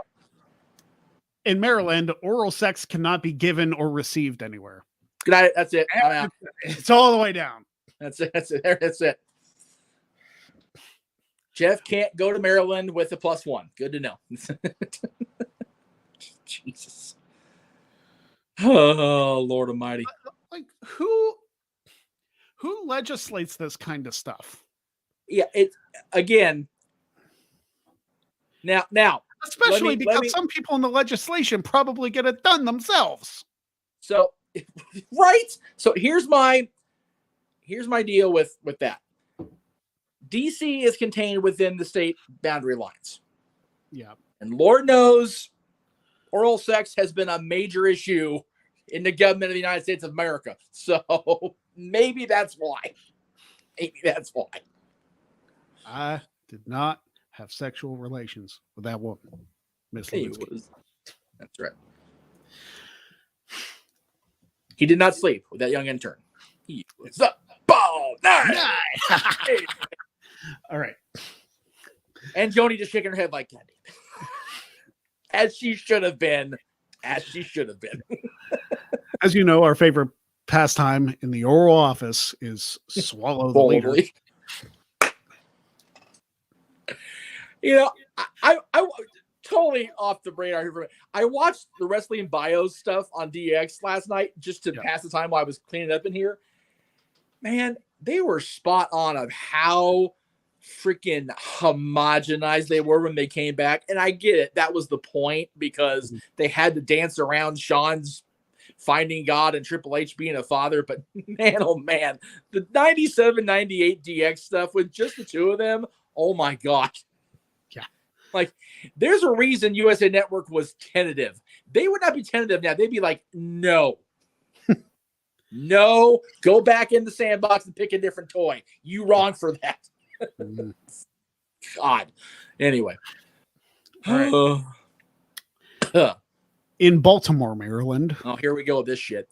In Maryland, oral sex cannot be given or received anywhere. Good night. That's it. I'm out. It's all the way down. That's it. That's it. That's it. Jeff can't go to Maryland with a +1. Good to know. Jesus. Oh, Lord Almighty. Like who legislates this kind of stuff? Yeah, it again. Now, especially because some people in the legislation probably get it done themselves. So, right. So here's my deal with that. DC is contained within the state boundary lines. Yeah. And Lord knows oral sex has been a major issue in the government of the United States of America. So maybe that's why. I did not have sexual relations with that woman, Miss Lewinsky. That's right. He did not sleep with that young intern. He was up all night. All right. And Joni just shaking her head like that. As she should have been. As you know, our favorite pastime in the Oral Office is swallow the leader. You know, I totally off the radar here. I watched the Wrestling Bios stuff on DX last night just to pass the time while I was cleaning up in here. Man, they were spot on of how freaking homogenized they were when they came back. And I get it. That was the point because they had to dance around Shawn's finding God and Triple H being a father. But man, oh man, the 97, 98 DX stuff with just the two of them. Oh my gosh. Yeah. Like there's a reason USA Network was tentative. They would not be tentative now. They'd be like, no. No, go back in the sandbox and pick a different toy. You wrong for that. God. Anyway. All right. In Baltimore, Maryland. Oh, here we go with this shit.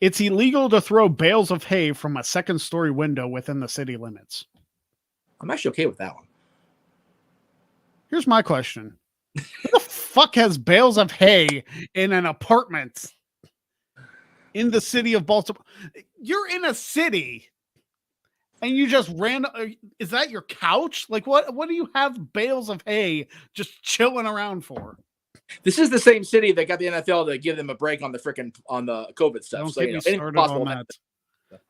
It's illegal to throw bales of hay from a second-story window within the city limits. I'm actually okay with that one. Here's my question. Who the fuck has bales of hay in an apartment in the city of Baltimore? You're in a city and you just ran. Is that your couch? Like what do you have bales of hay just chilling around for? This is the same city that got the NFL to give them a break on the COVID stuff. Don't so, get me started on that.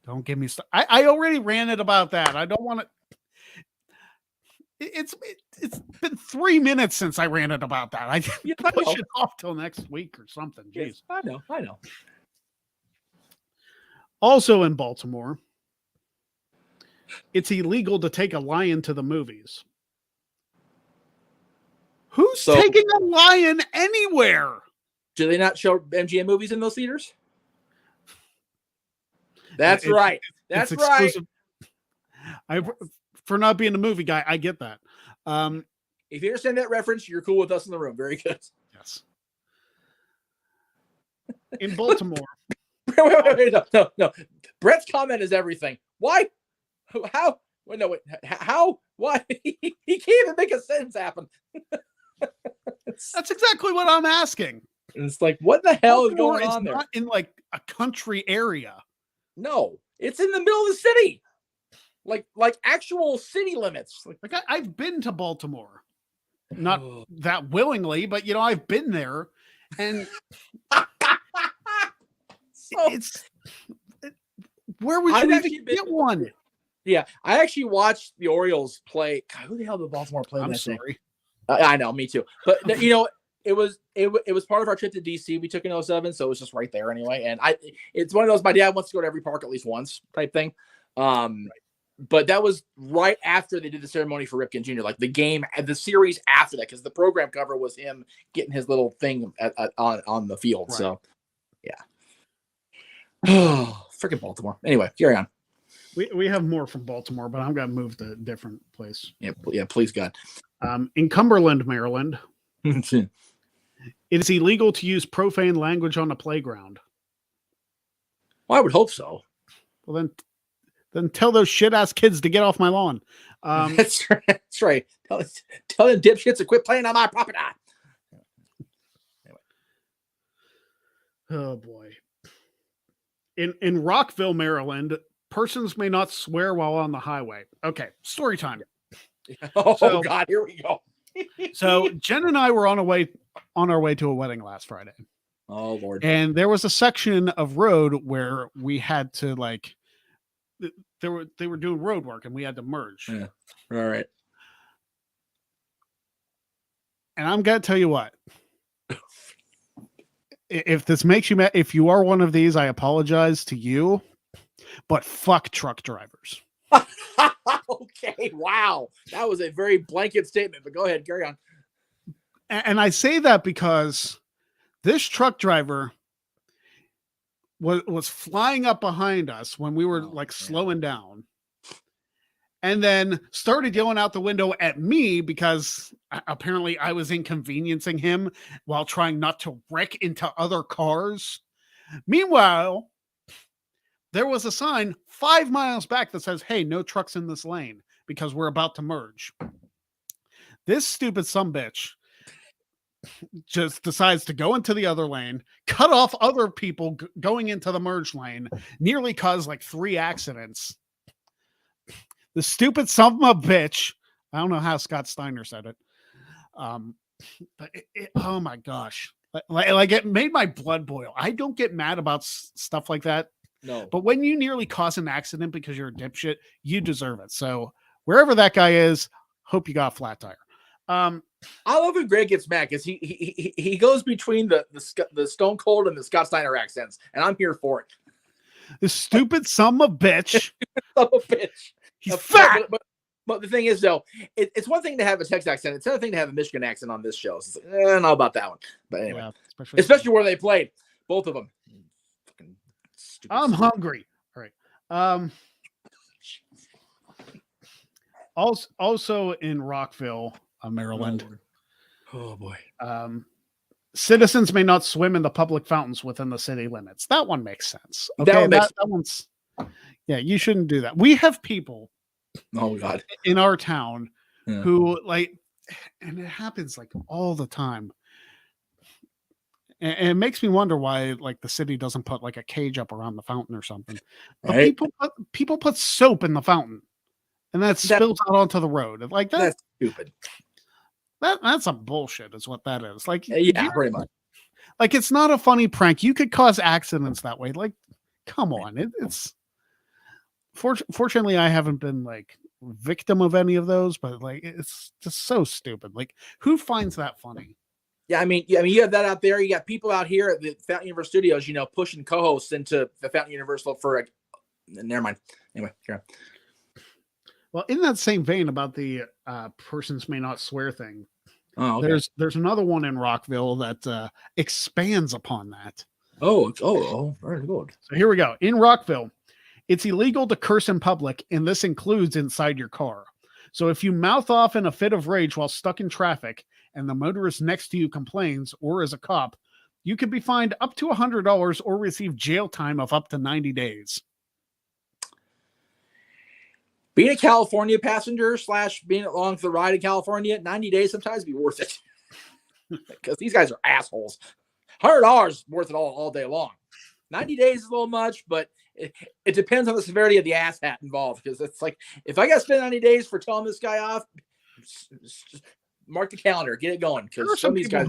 Don't get me started. I already ranted about that. I don't want to. It's been 3 minutes since I ranted about that. I push it off till next week or something. Jeez. I know. Also in Baltimore, it's illegal to take a lion to the movies. Who's taking a lion anywhere? Do they not show MGM movies in those theaters? That's right. That's right. For not being a movie guy, I get that. If you understand that reference, you're cool with us in the room. Very good. Yes. In Baltimore. wait, no. Brett's comment is everything. Why? How? Wait, no, wait. How? Why? He can't even make a sentence happen. That's exactly what I'm asking. It's like, what the hell is going on there? Not in like a country area. No, it's in the middle of the city. Like actual city limits. Like I've been to Baltimore. Not that willingly, but I've been there. And where would you even get one? Yeah, I actually watched the Orioles play. God, who the hell did Baltimore play? I'm sorry. I know, me too. But it was part of our trip to DC. We took in 07, so it was just right there anyway. And it's one of those. My dad wants to go to every park at least once type thing. But that was right after they did the ceremony for Ripken Jr. Like the game, the series after that, because the program cover was him getting his little thing on the field. Right. So, yeah. Oh, freaking Baltimore. Anyway, carry on. We have more from Baltimore, but I'm going to move to a different place. Yeah, please, God. In Cumberland, Maryland, It is illegal to use profane language on the playground. Well, I would hope so. Well, then tell those shit ass kids to get off my lawn. That's right. That's right. Tell them dipshits to quit playing on my property. Oh boy. In Rockville, Maryland, persons may not swear while on the highway. Okay, story time. Oh God, here we go. So Jen and I were on our way to a wedding last Friday. Oh Lord. And there was a section of road where we had to like they were doing road work and we had to merge. Yeah. All right. And I'm gonna tell you what. If this makes you mad, if you are one of these, I apologize to you. But fuck truck drivers. Okay, wow. That was a very blanket statement, but go ahead, carry on. And I say that because this truck driver was flying up behind us when we were slowing down, and then started yelling out the window at me because apparently I was inconveniencing him while trying not to wreck into other cars. Meanwhile, there was a sign 5 miles back that says, "Hey, no trucks in this lane because we're about to merge." This stupid sumbitch just decides to go into the other lane, cut off other people going into the merge lane, nearly caused like 3 accidents. The stupid son of a bitch. I don't know how Scott Steiner said it. But oh my gosh. Like it made my blood boil. I don't get mad about stuff like that. No. But when you nearly cause an accident because you're a dipshit, you deserve it. So wherever that guy is, hope you got a flat tire. I love when Greg gets mad because he goes between the Stone Cold and the Scott Steiner accents, and I'm here for it. The stupid son of a bitch. Son of a bitch. He's fat. But the thing is, though, it's one thing to have a Texas accent. It's another thing to have a Michigan accent on this show. It's like, I don't know about that one. But anyway, yeah, especially where they played. Both of them. Fucking stupid. I'm hungry. All right. Also in Rockville, Maryland. Oh boy. Citizens may not swim in the public fountains within the city limits. That one makes sense. Okay, that one's. Yeah, you shouldn't do that. We have people. Oh God. In our town, who like, and it happens like all the time. And it makes me wonder why, like, the city doesn't put like a cage up around the fountain or something. But right? people put soap in the fountain, and that spills out onto the road. Like that's stupid. That's a bullshit. Is what that is. Like, yeah, pretty much. Like, it's not a funny prank. You could cause accidents that way. Like, come on. It's fortunately I haven't been like victim of any of those, but like it's just so stupid. Like, who finds that funny? Yeah, I mean, you have that out there. You got people out here at the Fountain Universe Studios, pushing co-hosts into the Fountain Universal for never mind. Anyway, here. Well, in that same vein about the persons may not swear thing, okay. there's another one in Rockville that expands upon that. Oh, very good. So here we go. In Rockville, it's illegal to curse in public, and this includes inside your car. So if you mouth off in a fit of rage while stuck in traffic and the motorist next to you complains or is a cop, you could be fined up to $100 or receive jail time of up to 90 days. Being a California passenger / being along for the ride in California, 90 days sometimes be worth it. Because these guys are assholes. $100 worth it all day long. 90 days is a little much, but it depends on the severity of the ass hat involved. Because it's like, if I got to spend 90 days for telling this guy off, just mark the calendar, get it going. Because some of these guys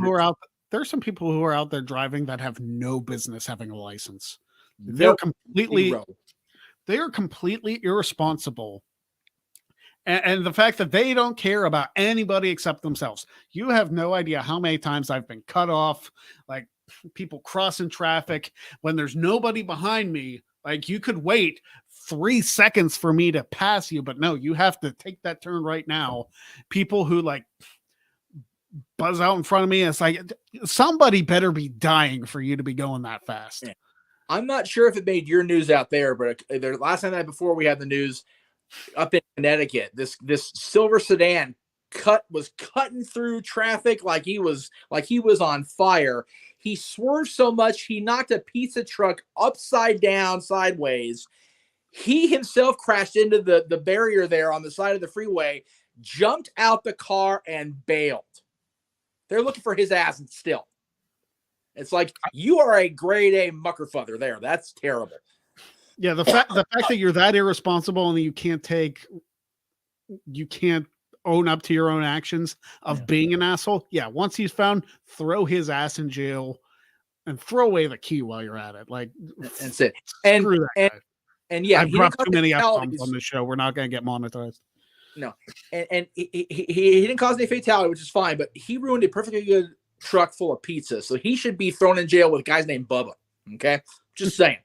there's some people who are out there driving that have no business having a license. They are completely irresponsible. And the fact that they don't care about anybody except themselves. You have no idea how many times I've been cut off, like people crossing traffic when there's nobody behind me. Like, you could wait 3 seconds for me to pass you, but no, you have to take that turn right now. People who like buzz out in front of me. It's like, somebody better be dying for you to be going that fast. Yeah. I'm not sure if it made your news out there, but last night before we had the news up in Connecticut, this silver sedan was cutting through traffic like he was on fire. He swerved so much he knocked a pizza truck upside down sideways. He himself crashed into the barrier there on the side of the freeway, jumped out the car, and bailed. They're looking for his ass still. It's like, you are a grade A muckerfuther there. That's terrible. Yeah, the fact that you're that irresponsible and you can't own up to your own actions of being an asshole. Yeah, once he's found, throw his ass in jail and throw away the key while you're at it. Like, that's it. And screw that guy. And yeah, I've dropped too many F-bombs on this show. We're not going to get monetized. No, and he didn't cause any fatality, which is fine. But he ruined a perfectly good truck full of pizza, so he should be thrown in jail with guys named Bubba. Okay, just saying.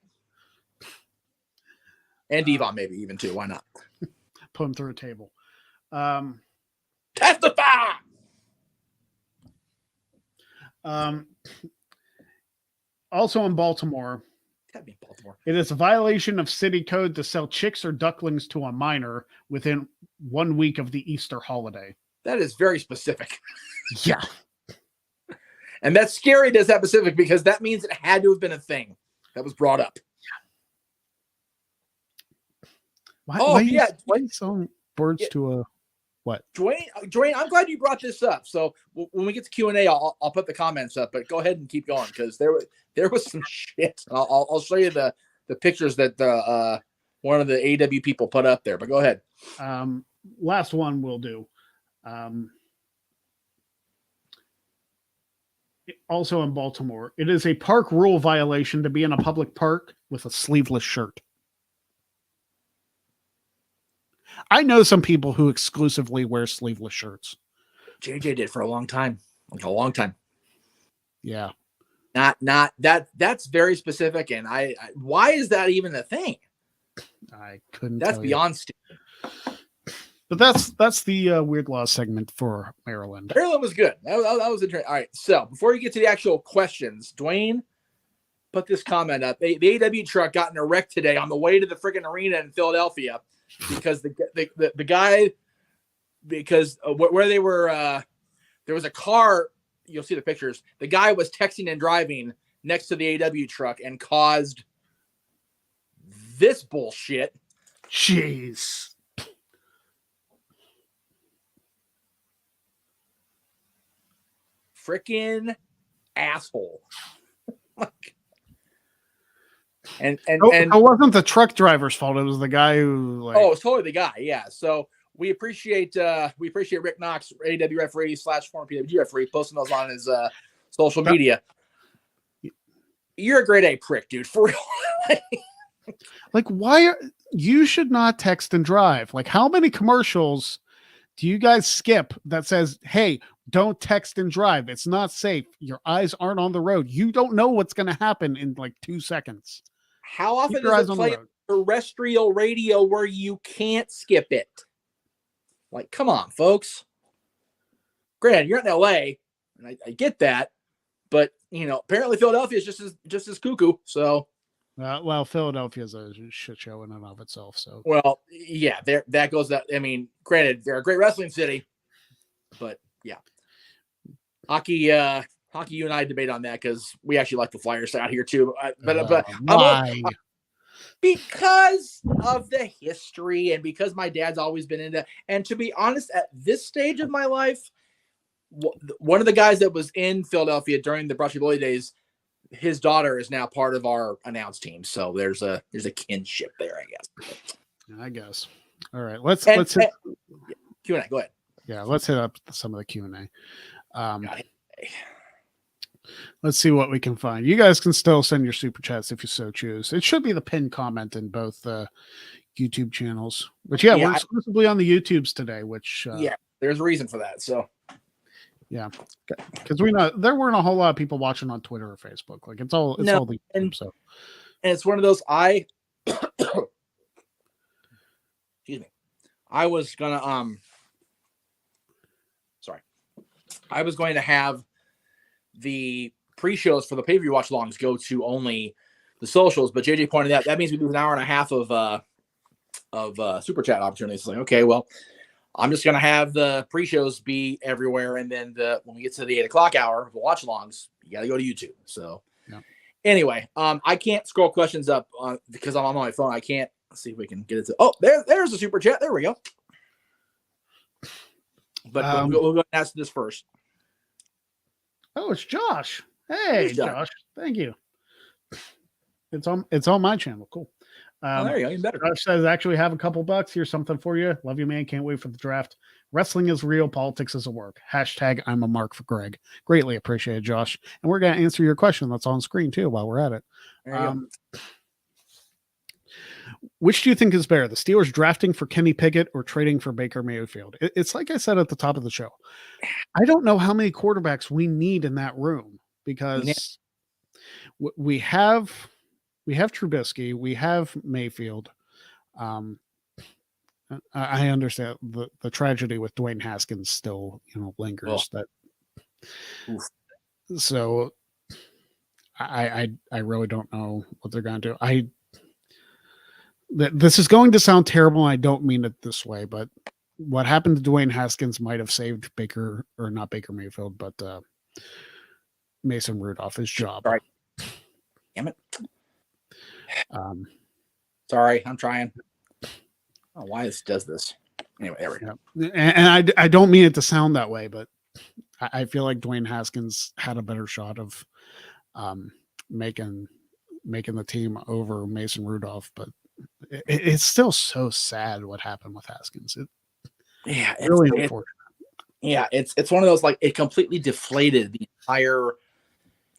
And Devon, maybe even too. Why not? Put him through a table. Testify. Also in Baltimore. It is a violation of city code to sell chicks or ducklings to a minor within 1 week of the Easter holiday. That is very specific. Yeah. And that's scary that's that specific because that means it had to have been a thing that was brought up. Why are you selling birds to a what? Dwayne, I'm glad you brought this up. So when we get to Q&A, I'll put the comments up, but go ahead and keep going because there was some shit. I'll show you the pictures that one of the AW people put up there, but go ahead. Last one we'll do. Also in Baltimore, it is a park rule violation to be in a public park with a sleeveless shirt. I know some people who exclusively wear sleeveless shirts. JJ did for a long time. Like a long time. Yeah. Not that's very specific. And I why is that even a thing? I couldn't. That's beyond stupid. But that's the Weird Law segment for Maryland. Maryland was good. That was interesting. All right. So before you get to the actual questions, Dwayne put this comment up. The AW truck got in a wreck today on the way to the freaking arena in Philadelphia because the guy, because where they were, there was a car. You'll see the pictures. The guy was texting and driving next to the AW truck and caused this bullshit. Jeez. Freaking asshole. and it wasn't the truck driver's fault. It was the guy who it was totally the guy. Yeah. So we appreciate Rick Knox, AW referee / former PWG referee, posting those on his social media. You're a grade A prick, dude. For real. Like, you should not text and drive. Like, how many commercials do you guys skip that says, hey, don't text and drive? It's not safe. Your eyes aren't on the road. You don't know what's going to happen in like 2 seconds. How often does it play terrestrial radio where you can't skip it? Like, come on, folks. Granted, you're in LA, and I get that, but apparently Philadelphia is just as cuckoo. So, well, Philadelphia is a shit show in and of itself. So, well, yeah, that goes. That I mean, granted, they're a great wrestling city, but yeah, hockey. You and I debate on that because we actually like the Flyers out here too. But why? Because of the history and because my dad's always been into. And to be honest, at this stage of my life, one of the guys that was in Philadelphia during the Brushy Bully days, his daughter is now part of our announce team. So there's a kinship there, I guess. All right, let's hit Q&A. Go ahead. Yeah, let's hit up some of the Q&A. Let's see what we can find. You guys can still send your super chats if you so choose. It should be the pinned comment in both YouTube channels. But we're exclusively on the YouTubes today, which there's a reason for that. So yeah, because there weren't a whole lot of people watching on Twitter or Facebook. Like all the YouTube. And it's one of those excuse me. I was going to have the pre-shows for the pay-per-view watch longs go to only the socials, but JJ pointed out that means we do an hour and a half of super chat opportunities. It's like, okay, well, I'm just gonna have the pre-shows be everywhere, and then when we get to the 8 o'clock hour, the watch-alongs, you got to go to YouTube. So Yeah. Anyway, I can't scroll questions up because I'm on my phone. I can't. Let's see if we can get it to. Oh, there's the super chat. There we go. But we'll go and ask this first. Oh, it's Josh. Hey, Josh. Thank you. It's on my channel. Cool. There you go. Even better. Josh says, actually have a couple bucks. Here's something for you. Love you, man. Can't wait for the draft. Wrestling is real. Politics is a work. Hashtag I'm a mark for Greg. Greatly appreciated, Josh. And we're going to answer your question that's on screen too while we're at it. Which do you think is better? The Steelers drafting for Kenny Pickett or trading for Baker Mayfield? It's like I said at the top of the show. I don't know how many quarterbacks we need in that room because we have Trubisky, we have Mayfield. I understand the tragedy with Dwayne Haskins still, lingers. So I really don't know what they're going to do. This is going to sound terrible, and I don't mean it this way, but what happened to Dwayne Haskins might have saved not Baker Mayfield, but Mason Rudolph his job. Right. Damn it. Sorry, I'm trying. I don't know why this does this. Anyway, there we go. And I don't mean it to sound that way, but I feel like Dwayne Haskins had a better shot of making the team over Mason Rudolph, but it's still so sad what happened with Haskins. It's really unfortunate. It's one of those, like, it completely deflated the entire.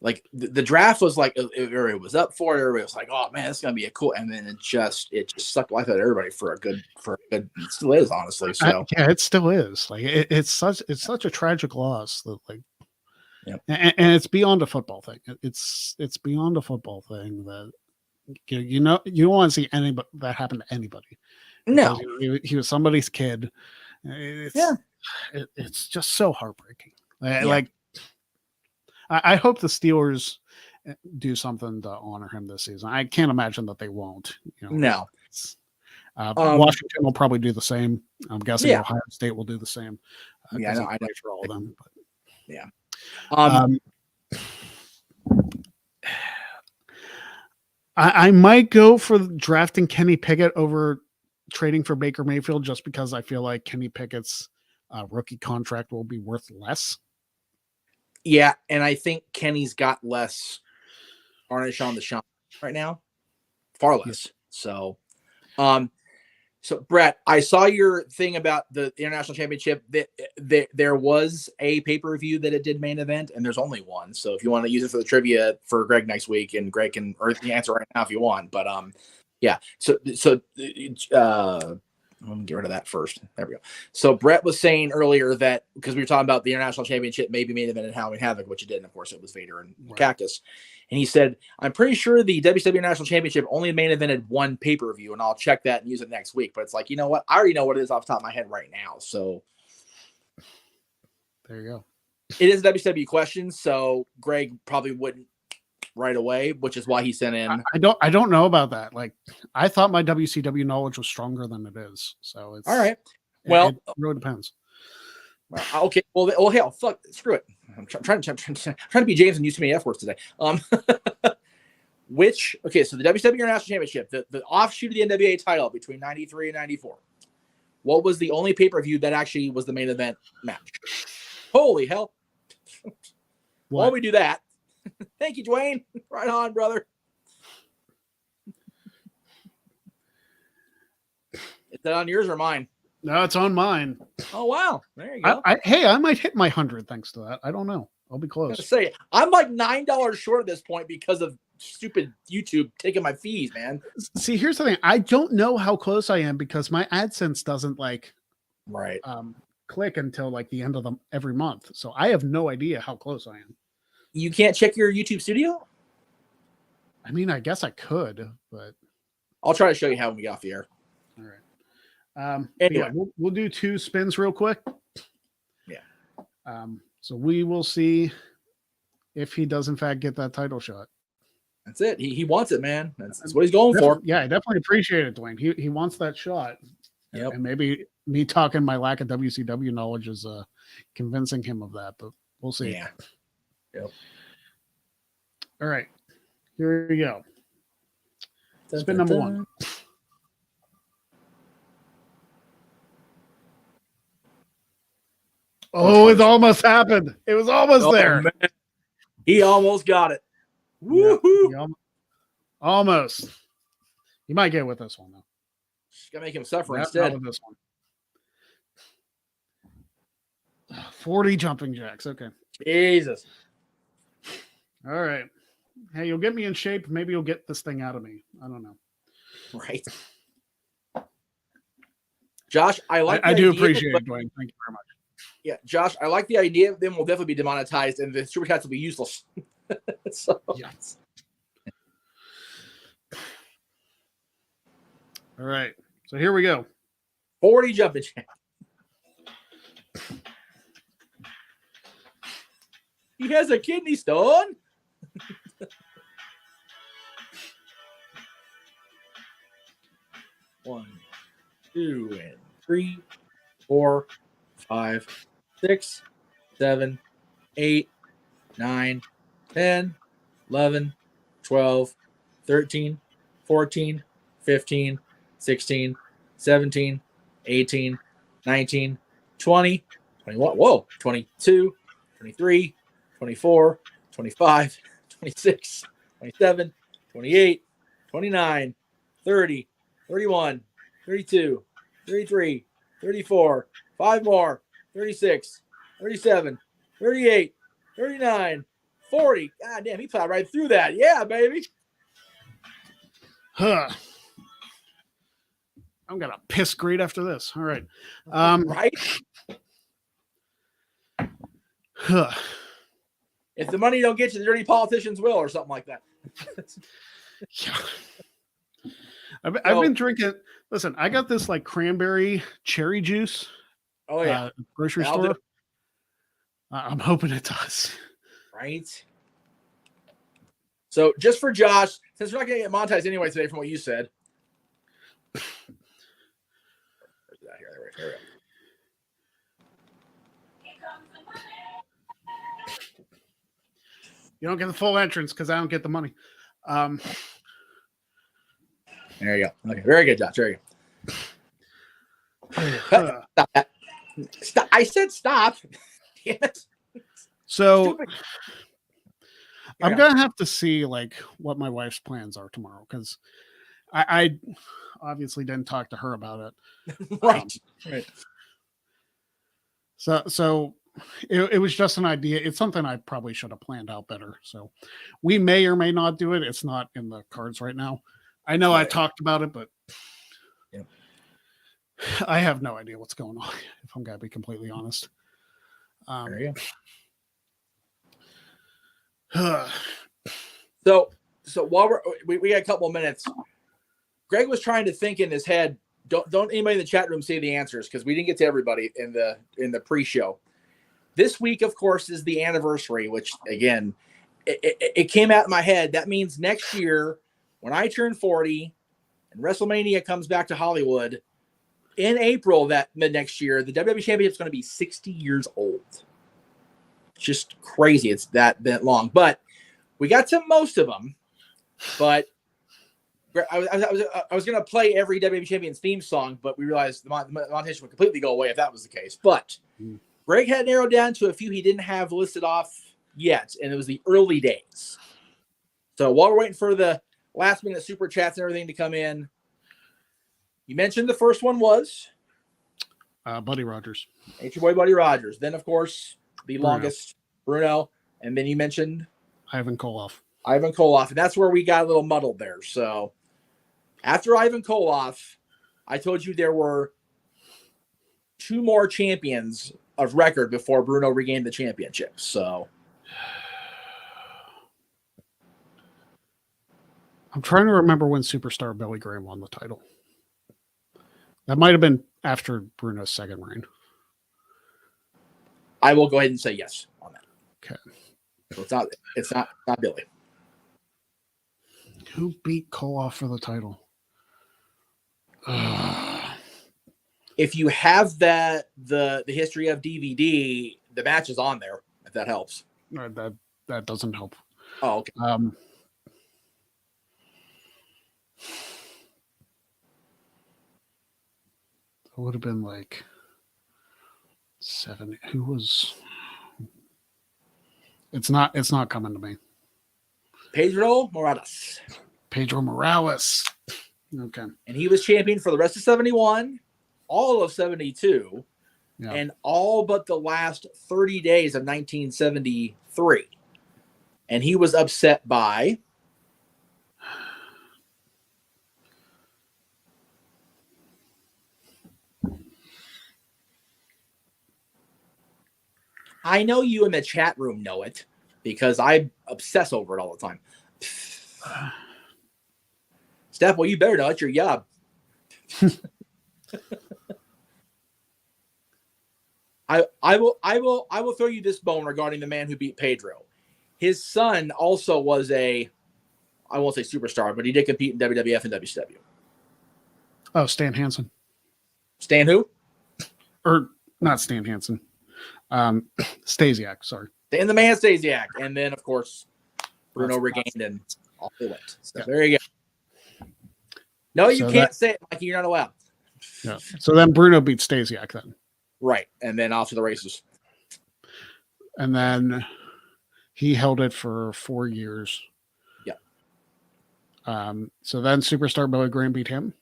Like the draft was like it was up for it. Everybody was like, "Oh man, it's gonna be a cool," and then it just sucked life out of everybody for a good. It still is, honestly. So it still is. Like it's such a tragic loss that, like, and it's beyond a football thing. It's beyond a football thing that you don't want to see anybody that happen to anybody. No, he was somebody's kid. It's just so heartbreaking. Like. I hope the Steelers do something to honor him this season. I can't imagine that they won't. No. Washington will probably do the same. I'm guessing Ohio State will do the same. I know for all of them. But, I might go for drafting Kenny Pickett over trading for Baker Mayfield just because I feel like Kenny Pickett's rookie contract will be worth less. Yeah, and I think Kenny's got less varnish on the shine right now, far less. So, Brett, I saw your thing about the International Championship. That there was a pay-per-view that it did main event, and there's only one. So if you want to use it for the trivia for Greg next week, and Greg can answer right now if you want. But yeah. So let me get rid of that first. There we go. So Brett was saying earlier that because we were talking about the International Championship, maybe main event in Halloween Havoc, which it did, and of course it was Vader and Cactus. And he said, I'm pretty sure the WCW National Championship only main evented one pay-per-view, and I'll check that and use it next week. But it's like, you know what? I already know what it is off the top of my head right now. So there you go. It is a WCW question, so Greg probably wouldn't right away, which is why he sent in. I don't know about that. Like, I thought my WCW knowledge was stronger than it is. So it's all right. Well, it really depends. Okay. Well, hell, fuck, screw it. I'm trying to be James and use too many F words today. So the WCW International Championship, the offshoot of the NWA title between 93 and 94. What was the only pay-per-view that actually was the main event match? Holy hell. While we do that, thank you, Dwayne. Right on, brother. Is that on yours or mine? No, it's on mine. Oh, wow. There you go. I might hit my 100 thanks to that. I don't know. I'll be close. I'm like $9 short at this point because of stupid YouTube taking my fees, man. See, here's the thing. I don't know how close I am because my AdSense doesn't click until like the end of every month. So I have no idea how close I am. You can't check your YouTube studio? I mean, I guess I could, but I'll try to show you how when we get off the air. All right. Anyway, we'll do 2 spins real quick. Yeah. So we will see if he does in fact get that title shot. That's it. He wants it, man. That's what he's going for. Yeah, I definitely appreciate it, Dwayne. He wants that shot. Yep. And maybe me talking my lack of WCW knowledge is convincing him of that, but we'll see. Yeah. Yep. All right. Here we go. Spin number one. Oh, it almost happened. It was almost there. Man. He almost got it. Woohoo! Yeah, almost. You might get with this one, though. Just gotta make him suffer Not instead. with this one. 40 jumping jacks. Okay. Jesus. All right. Hey, you'll get me in shape. Maybe you'll get this thing out of me. I don't know. Right. Josh, I do appreciate it, Dwayne. Thank you very much. Yeah, Josh, I like the idea. Then we'll definitely be demonetized, and the super chats will be useless. So, yes. All right. So here we go. 40 jumping jack. He has a kidney stone. 1, 2, and 3, 4, 5, 6, 7, 8, 9, 10, 11, 12, 13, 14, 15, 16, 17, 18, 19, 20, 21, whoa, 22, 23, 24, 25, 26, 27, 28, 29, 30, 31, 32, 33, 34, 5 more, 36, 37, 38, 39, 40. God damn, he plowed right through that. Yeah, baby. Huh. I'm gonna piss great after this. All right. Right? Huh. If the money don't get you, the dirty politicians will, or something like that. Yeah. I've been drinking. Listen, I got this like cranberry cherry juice. Oh yeah, grocery store. I'm hoping it does. Right. So just for Josh, since we're not going to get monetized anyway today, from what you said. Here. You don't get the full entrance because I don't get the money. There you go. Okay, very good, Josh. There you go. Stop that. Stop. I said stop. Yes. So Stupid. I'm gonna have to see like what my wife's plans are tomorrow because I obviously didn't talk to her about it. Right. Right. So it was just an idea. It's something I probably should have planned out better. So we may or may not do it. It's not in the cards right now. I know I talked about it, but I have no idea what's going on, if I'm going to be completely honest. There you go. So while we got a couple of minutes, Greg was trying to think in his head. Don't anybody in the chat room say the answers because we didn't get to everybody in the pre-show. This week, of course, is the anniversary, which again, it came out in my head. That means next year, when I turn 40 and WrestleMania comes back to Hollywood in April that next year, the WWE Championship is going to be 60 years old. Just crazy. It's that long, but we got to most of them. But I was going to play every WWE Champions theme song, but we realized the monetization would completely go away if that was the case. But Greg had narrowed down to a few he didn't have listed off yet, and it was the early days. So while we're waiting for the last minute super chats and everything to come in, you mentioned the first one was Buddy Rogers. Your boy Buddy Rogers. Then, of course, the longest, Bruno. And then you mentioned Ivan Koloff. And that's where we got a little muddled there. So after Ivan Koloff, I told you there were 2 more champions of record before Bruno regained the championship. So I'm trying to remember when Superstar Billy Graham won the title. That might have been after Bruno's second reign. I will go ahead and say yes on that. Okay. So it's not Billy. Who beat Koloff for the title? if you have the history of DVD, the match is on there. If that helps. That doesn't help. Oh, okay. It would have been like 7. Who was? It's not coming to me. Pedro Morales. Pedro Morales. Okay. And he was champion for the rest of 71, all of 72, and all but the last 30 days of 1973. And he was upset by I know you in the chat room know it because I obsess over it all the time. Steph, well, you better know it's your job. I will throw you this bone regarding the man who beat Pedro. His son also was I won't say superstar, but he did compete in WWF and WCW. Oh, Stan Hansen. Stan who? Or not Stan Hansen. Stasiak, sorry. Stan the Man Stasiak. And then, of course, Bruno regained and off they went. So there you go. No, you can't say it like you're not allowed. Yeah. So then Bruno beat Stasiak then. Right. And then off to the races. And then he held it for 4 years. Yeah. So then Superstar Billy Graham beat him.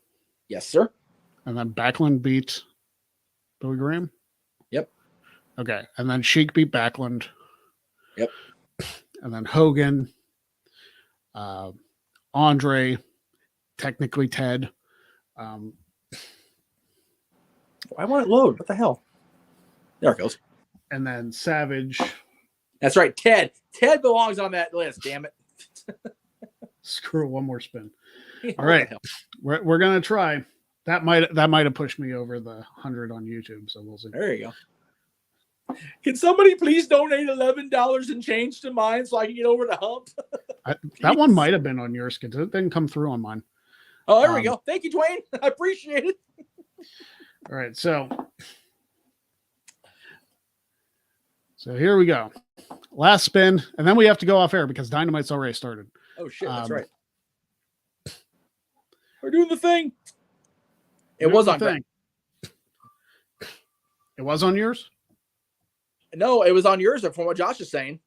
Yes, sir. And then Backlund beat Billy Graham. Yep. Okay. And then Sheik beat Backlund. Yep. And then Hogan, Andre, technically Ted. Why won't it load? What the hell? There it goes. And then Savage. That's right. Ted. Ted belongs on that list. Damn it. Screw it, one more spin. All right. We're going to try. That might have pushed me over the 100 on YouTube. So we'll see. There you go. Can somebody please donate $11 and change to mine so I can get over the hump? That one might have been on yours because it didn't come through on mine. Oh, there we go. Thank you, Dwayne. I appreciate it. All right, so here we go. Last spin, and then we have to go off air because Dynamite's already started. Oh shit, that's right. We're doing the thing. It was on thing. It was on yours? No, it was on yours from what Josh is saying.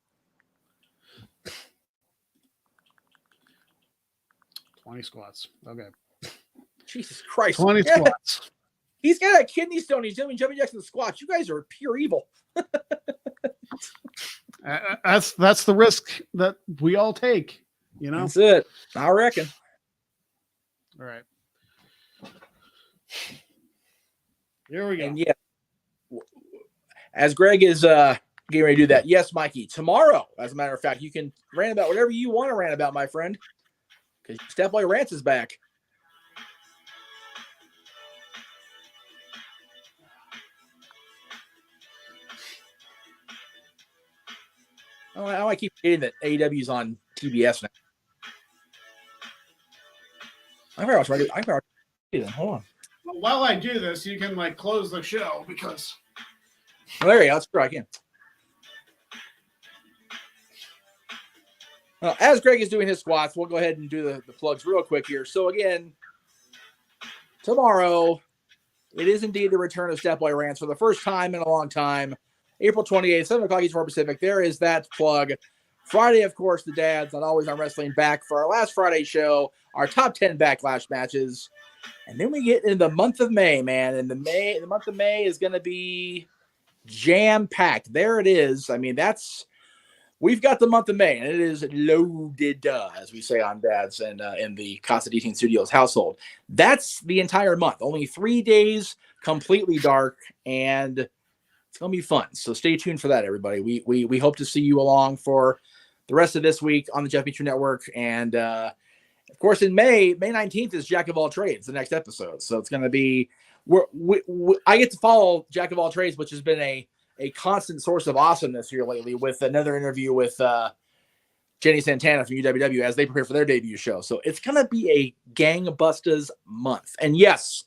20 squats. Okay. Jesus Christ. 20 squats. He's got a kidney stone. He's doing jumping jacks in the squats. You guys are pure evil. That's the risk that we all take, you know? That's it. I reckon. All right. Here we go. And yeah, as Greg is getting ready to do that, yes, Mikey, tomorrow, as a matter of fact, you can rant about whatever you want to rant about, my friend, because Stepboy Rants is back. I keep forgetting that AEW's on TBS now. I remember. Hold on. Well, while I do this, you can close the show because. Oh, there you go. Let's try again. As Greg is doing his squats, we'll go ahead and do the plugs real quick here. So again, tomorrow, it is indeed the return of Stepboy Rants for the first time in a long time. April 28th, 7 o'clock East Pacific. There is that plug. Friday, of course, the dads, Not Always on Wrestling, back for our last Friday show, our top 10 Backlash matches. And then we get into the month of May, man. And the month of May is going to be jam-packed. There it is. I mean, we've got the month of May, and it is loaded, as we say on Dads and in the Casa Dean Studios household. That's the entire month. Only 3 days, completely dark, and it's going to be fun. So stay tuned for that, everybody. We hope to see you along for the rest of this week on the Jeff Beacher Network. And, of course, in May 19th is Jack of All Trades, the next episode. So it's going to be I get to follow Jack of All Trades, which has been a constant source of awesomeness here lately, with another interview with Jenny Santana from UWW as they prepare for their debut show. So it's going to be a gangbusters month. And yes,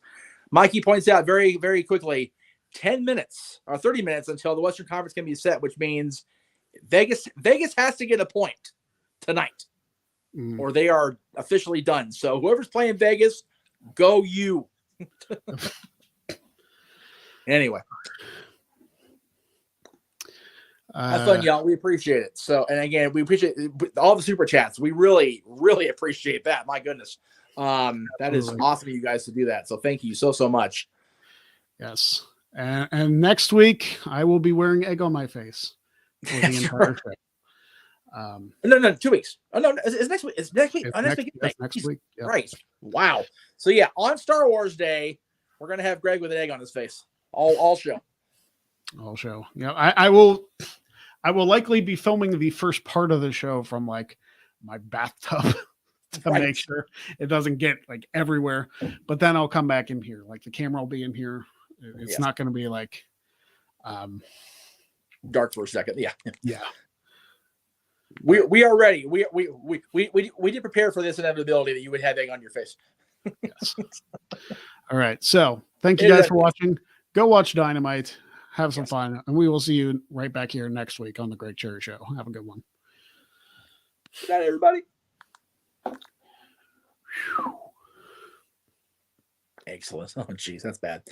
Mikey points out very, very quickly, 10 minutes or 30 minutes until the Western Conference can be set, which means Vegas has to get a point tonight or they are officially done. So whoever's playing Vegas, go you. Anyway. Have fun, y'all. We appreciate it. So, and again, we appreciate all the super chats. We really, really appreciate that. My goodness. That is awesome of you guys to do that. So thank you so much. Yes. And next week I will be wearing egg on my face for the entire show. No, 2 weeks. Oh no, it's next week. It's next week. Next week. Yep. Right. Wow. So yeah, on Star Wars Day, we're gonna have Greg with an egg on his face. All show. All show. Yeah, I will likely be filming the first part of the show from like my bathtub to make sure it doesn't get like everywhere. But then I'll come back in here. Like the camera will be in here. It's not going to be like dark for a second. Yeah. Yeah. We are ready. We did prepare for this inevitability that you would have egg on your face. Yes. All right. So thank you guys for watching. Go watch Dynamite. Have some fun. And we will see you right back here next week on the Greg Cherry Show. Have a good one. Good night, everybody. Excellent. Oh, geez, that's bad.